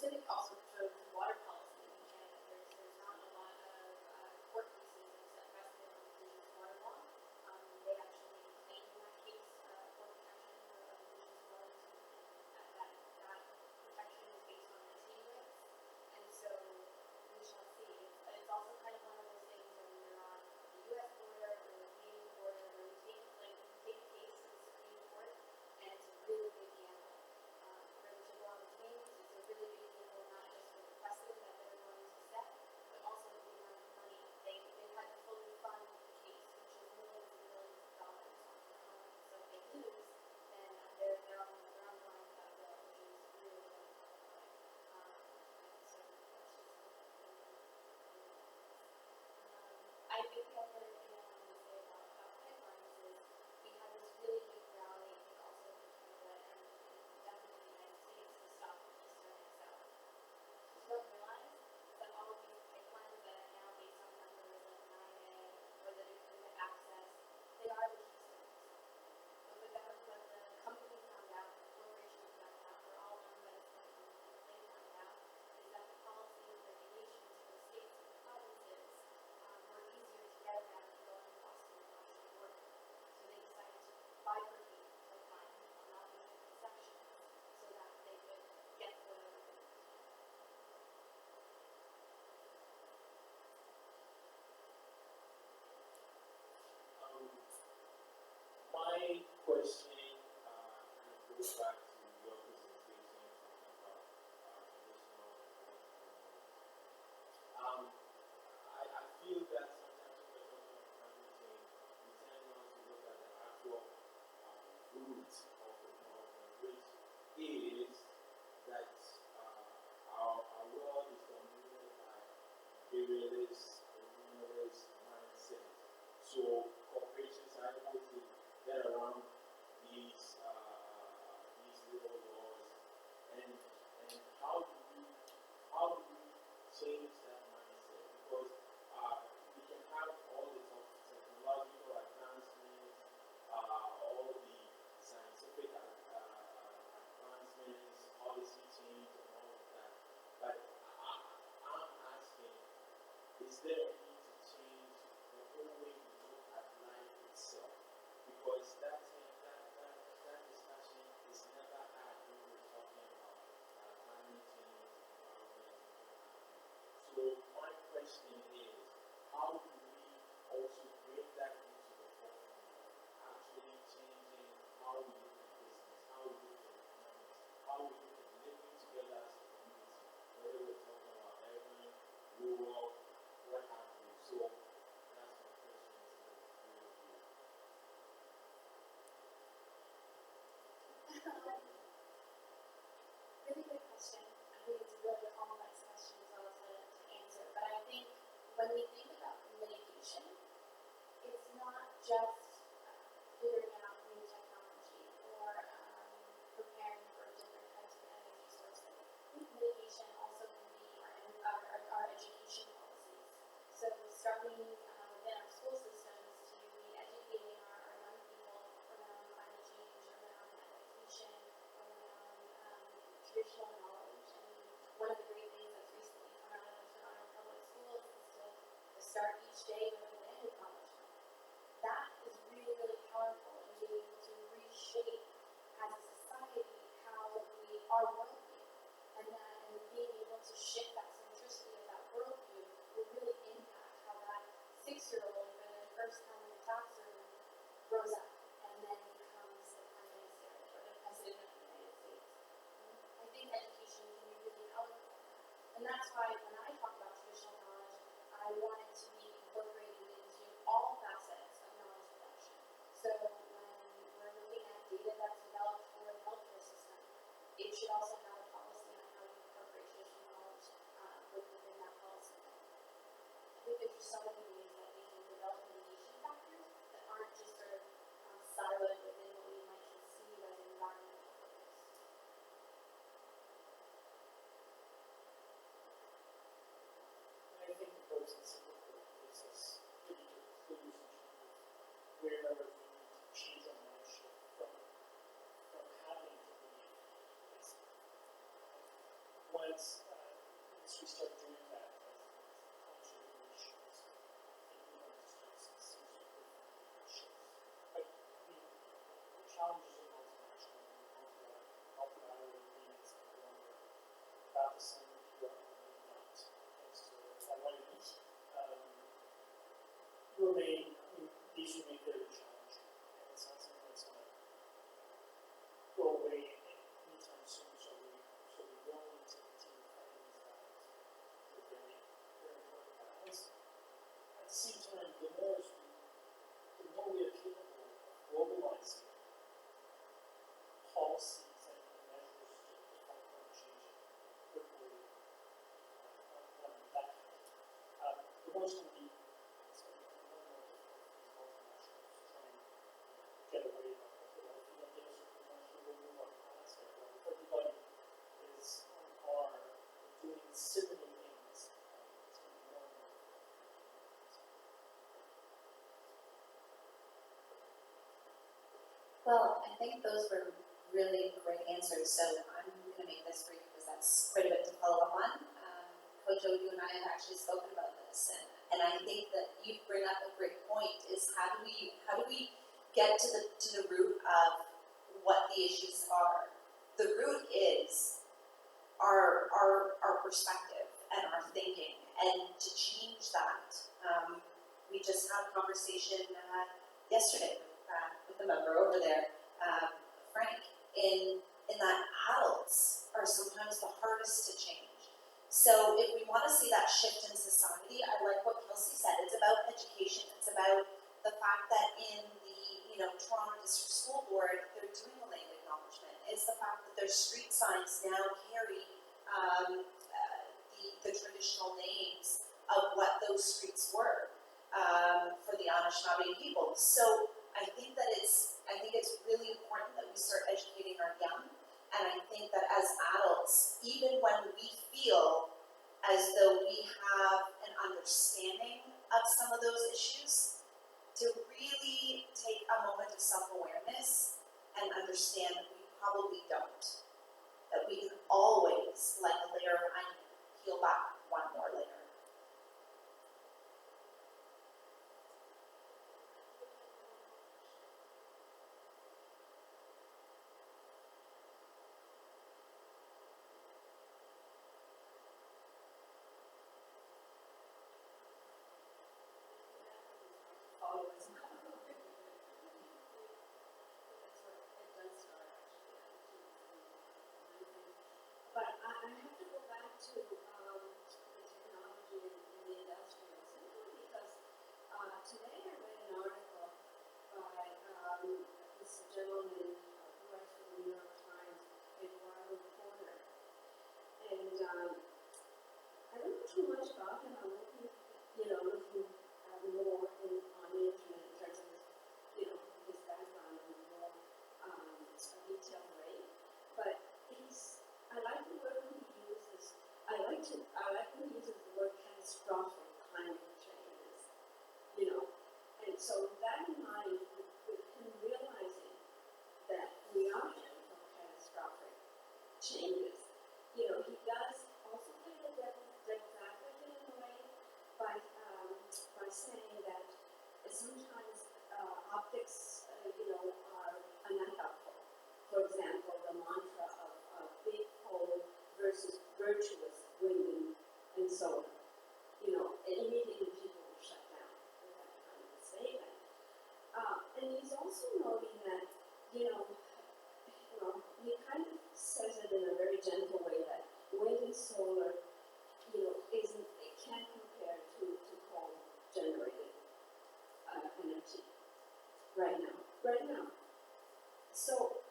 specific also for water policy in Canada, there's not a lot of court cases that rested on Indigenous water law. They actually claim in that case for protection of Indigenous waters, and that protection is based on entity rights. And so we shall see. It's also kind of one of those things when you're on the U.S. border or the Canadian border, where you take a case to the Supreme Court, and it's a really big gamble. Really to go on the teams, it's a really big gamble, not just for the precedent that they're going to set, but also for the amount of money they had to fully fund the case, which is millions and millions of dollars. So if they lose, then they're on the line for that bill, which is really, really problematic. And so that's just I think the other thing I wanted to say about pipelines is we had this really big rally, I think also in Canada and definitely the United States, to stop the Keystone XL. You don't realize that all of these pipelines that are now based on numbers like 9A or that are going to access, they are the Keystone XL. But the company found out, the corporation found out, we're all owned by the same company, what they found out is that the policy and regulations for the states and the provinces were easier to get around than going across the international border. So they decided to bifurcate the pipeline on all these different sections so that they could get to whatever they wanted. My questioning kind of goes back to your presentation talking about traditional I feel that sometimes when we're talking about climate change, we tend not to look at the actual root of the problem, which is that our world is dominated by imperialist, colonialist mindset. So corporations are able to get around these little laws, and how do we change that mindset? Because we can have all the technological advancements, all the scientific advancements, policy change, and all of that. But I'm asking, is there a need to change the whole way we look at life itself? Because that discussion is never had when we're talking about climate change, environment, so my question is, how do we also bring that into the forefront, actually changing how we look at business, how we look at economics, how we look at living together as a community, whether we're talking about urban, rural, what have you. So that's my question to the three of you. Really good question. I think it's a really complex question as well to answer. But I think when we think about mitigation, it's not just figuring out new technology or preparing for different types of energy sources. I think mitigation also can be our education policies. So starting within our school systems to be educating our young people around climate change, around adaptation, around traditional knowledge. And one of the great things that's recently come out of Toronto Public Schools is to start each day with a land acknowledgement. That is really, really powerful in being able to reshape as a society how we are worldview. And being able to shift that centricity of that worldview will really impact how that 6-year-old for the first time in the classroom grows up and then becomes the Prime Minister or the President of the United States. I think education can be really powerful. And that's why when I talk about traditional knowledge, I want it to be incorporated into all facets of knowledge production. So when we're looking at data that's developed for the healthcare system, it should also have a policy on how you incorporate traditional knowledge within that policy. I think there's just so many ways that we can develop mitigation factors that aren't just sort of siloed within what we might conceive as environmental focus. And I think the process of the book gives us pretty good clues in terms of where we need to change our mindset from having to believe this. Once challenges of multinational, health value being about the same here, maybe not, thanks to alignment, remain, I mean, these remain very challenging. And it's not something that's going to go away anytime soon, so we will need to continue fighting these battles. They're very, very important battles. At the same time, the more we are capable of globalizing policies and measures to fight climate change quickly, the more it's going to be more and more difficult for these multinationals to try and get away with it. If you don't get us a promotion, we'll move our class there. But if everybody is on par doing similar things, it's going to be more and more difficult. Well, I think those were really great answers, so I'm going to make this brief because that's quite a bit to follow up on. Kojo, you and I have actually spoken about this, and I think that you bring up a great point, is how do we get to the root of what the issues are? The root is our perspective and our thinking, and to change that, we just had a conversation yesterday with the member over there, Frank, in that adults are sometimes the hardest to change. So if we want to see that shift in society, I like what Kelsey said. It's about education. It's about the fact that in the Toronto District School Board, they're doing a land acknowledgement. It's the fact that their street signs now carry the traditional names of what those streets were for the Anishinaabe people. So I think it's really important that we start educating our young, and I think that as adults, even when we feel as though we have an understanding of some of those issues, to really take a moment of self-awareness and understand that we probably don't. That we can always, like a layer of onion, peel back one more layer. But I have to go back to the technology and the industrial simply because today I read an article by this gentleman who writes for the New York Times, Eduardo Porter, and I don't know too much about him. I'm looking more on the internet in terms of his background in a more detailed way, but I like the word he uses. I like when he uses the word catastrophic climate changes. And so with that in mind, with him realizing that we are heading for catastrophic changes, he does also play the devil's advocate in a way by saying that sometimes optics, are not helpful. For example, the mantra of big coal versus virtuous wind and solar. Immediately people will shut down with that kind of a statement. And he's also noting that, he kind of says it in a very gentle way that wind and solar, it can't compare to coal generated energy right now. So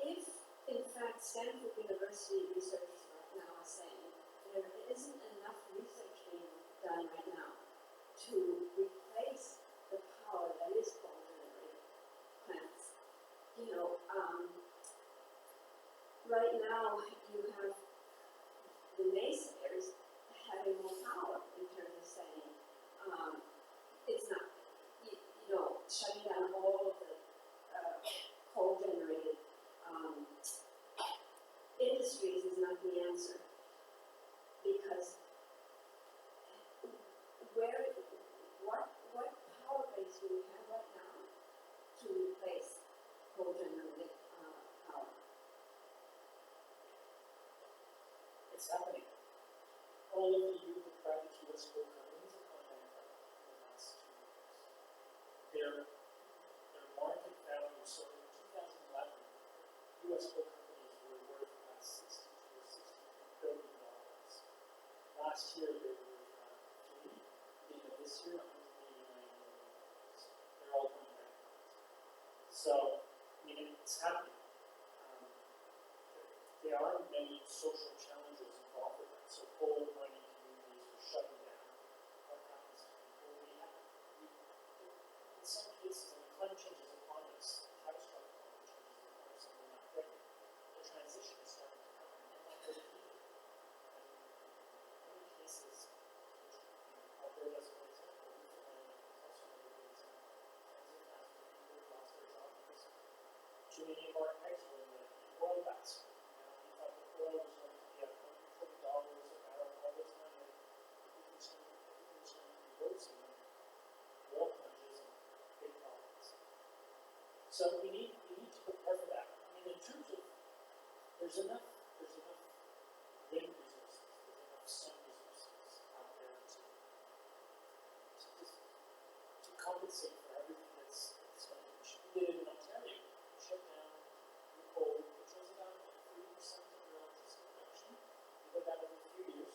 if in fact Stanford University researchers right now are saying there isn't enough research being done right now to replace the power that is coal generated plants, right now you have the naysayers having more power in terms of saying it's not, shutting down all of the coal generated industries is not the answer, because what happening. There are many social challenges involved with that. So coal mining communities are shutting down. What happens to people? In some cases, climate change is upon us. Catastrophic climate change is upon us, and we're not ready. The transition is starting to happen. We're not ready either. And in many cases, Alberta as an example, Newfoundland is also another good example. Tens of thousands of people lost their jobs because too many of our eggs were in the oil basket. We thought that oil was going to be at $140 a barrel all the time, and everything's going to be rosy when oil plunges and big problems. So we need to prepare for that. I mean, in terms of there's enough wind resources, there's enough sun resources out there to compensate for everything that's going to be. We did it in Ontario. We shut down coal, which was about 3% of your electricity production. We did that over a few years.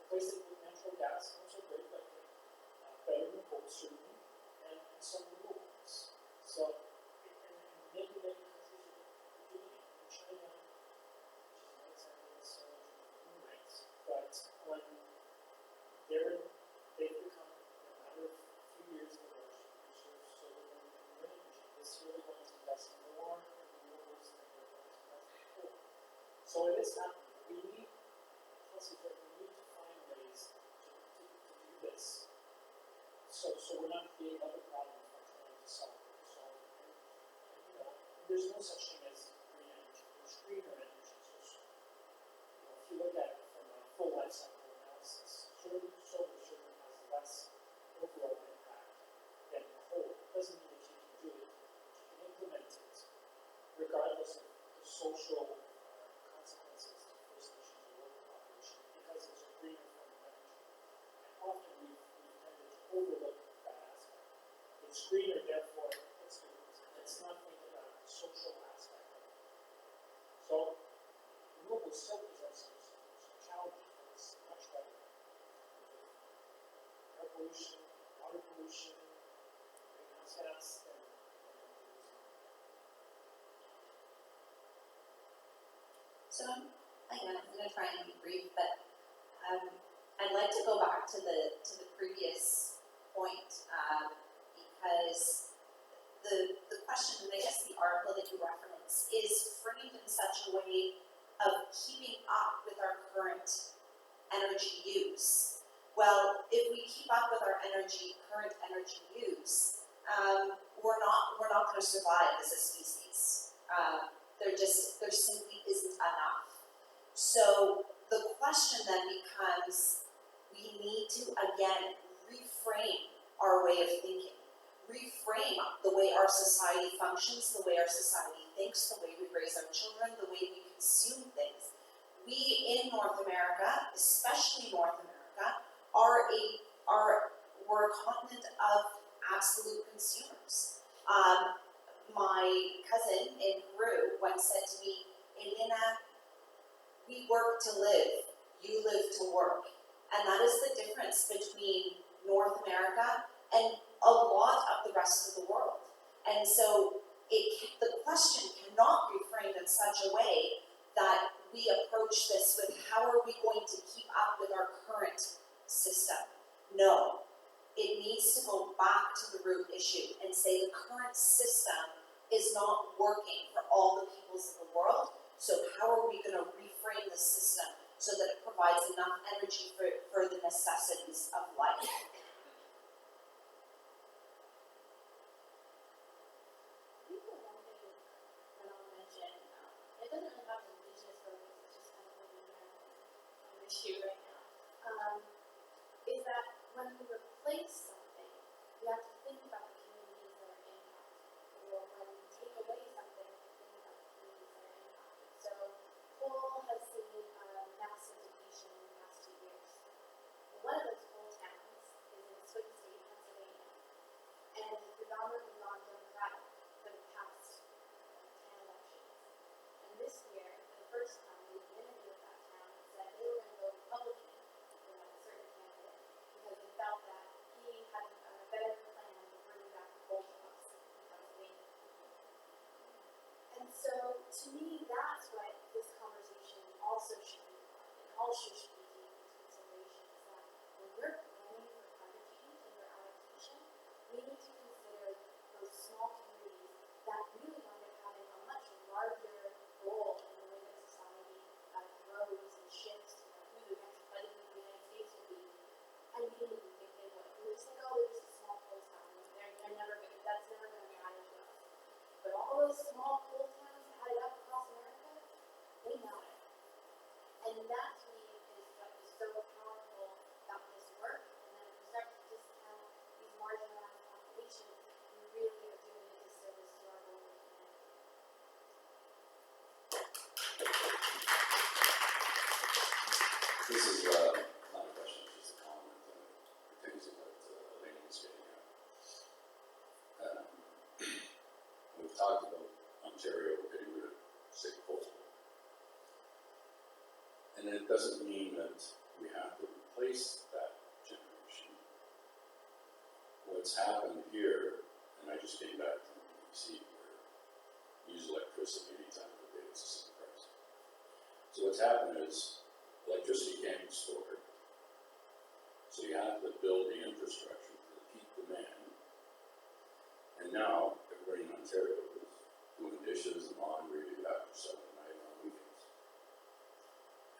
Replaced it with natural gas, not so great, but better than coal, certainly, and some renewables. So, many countries are doing it. In China, which is not exactly necessarily human rights, but when they've become, in a matter of a few years, the largest producer of solar and wind energy. This year, they're going to invest more in renewables than they're going to invest in coal. So it is happening. We need, Kelsey said, we need to find ways to do this. So we're not creating other problems by trying to solve them. There's no such thing as green energy. There's greener energy. So, if you look at it from a full life cycle analysis, solar certainly has less overall impact than coal. It doesn't mean that you can do it. You can implement it regardless of the social consequences to First Nations or local population because it's a greener form of energy. And often we've tended to overlook that aspect. It's greener, therefore, let's do it. Let's not think about the social aspect of it. So, renewables still present some challenges, but it's much better. Air pollution, water pollution, greenhouse gas, than So again, I'm going to try and be brief, but I'd like to go back to the previous point because the question, and I guess the article that you reference, is framed in such a way of keeping up with our current energy use. Well, if we keep up with our current energy use, we're not going to survive as a species. There simply isn't enough. So the question then becomes, we need to again reframe our way of thinking. Reframe the way our society functions, the way our society thinks, the way we raise our children, the way we consume things. We in North America, especially North America, we're a continent of absolute consumers. My cousin in Peru once said to me, Elena, we work to live, you live to work. And that is the difference between North America and a lot of the rest of the world. And so the question cannot be framed in such a way that we approach this with how are we going to keep up with our current system? No, it needs to go back to the root issue and say the current system is not working for all the peoples of the world, so how are we going to reframe the system so that it provides enough energy for the necessities of life? It doesn't really have an indigenous focus, it's just kind of an American issue right now, is that when we replace something, we have to think about the communities that are impacted. Or when we take away something, we think about the communities that are impacted. So coal has seen massive depletion in the past 2 years. One of those coal towns is This is not a question, it's just a comment, pertains to what Elena was getting at. We've talked about Ontario getting rid of sick coal. And it doesn't mean that we have to replace that generation. What's happened here, and I just came back from BC, where we use electricity anytime of the day, it's the same price. So what's happened is electricity can't be stored. So you have to build the infrastructure for the peak demand. And now everybody in Ontario is doing dishes and laundry after 7 at night on weekends.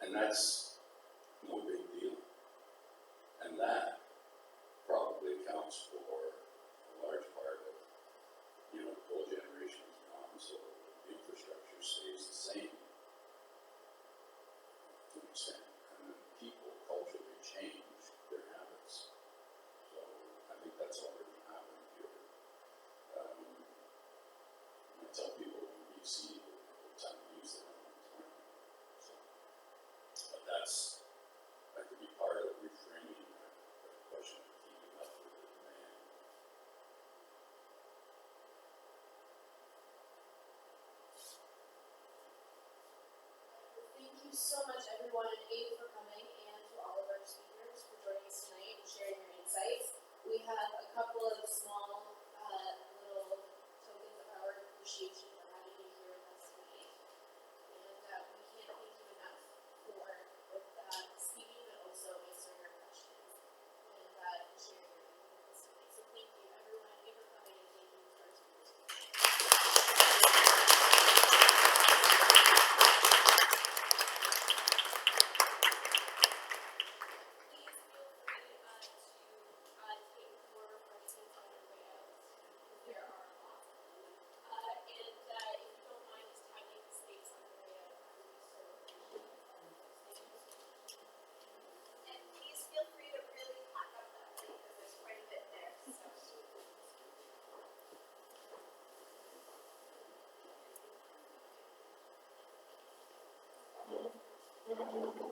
And that's no big deal. And that probably accounts for a large part of, coal generation is gone, so the infrastructure stays the same to an extent. And then people culturally change their habits. So I think that's already happened here. I tell people in BC all the time to use their own time. So, but that could be part of reframing that question of keeping up with the demand. Thank you so much, everyone, and A, for coming, and to all of our speakers for joining us tonight and sharing your insights. We have a couple of small little tokens of our appreciation for having you here with us tonight. And we can't thank you enough for both speaking, but also answering our questions and sharing your input with us tonight. So thank you, everyone, A, for coming, and thank you to our speakers. Feel free to really pack up that plate because there's quite a bit there. So.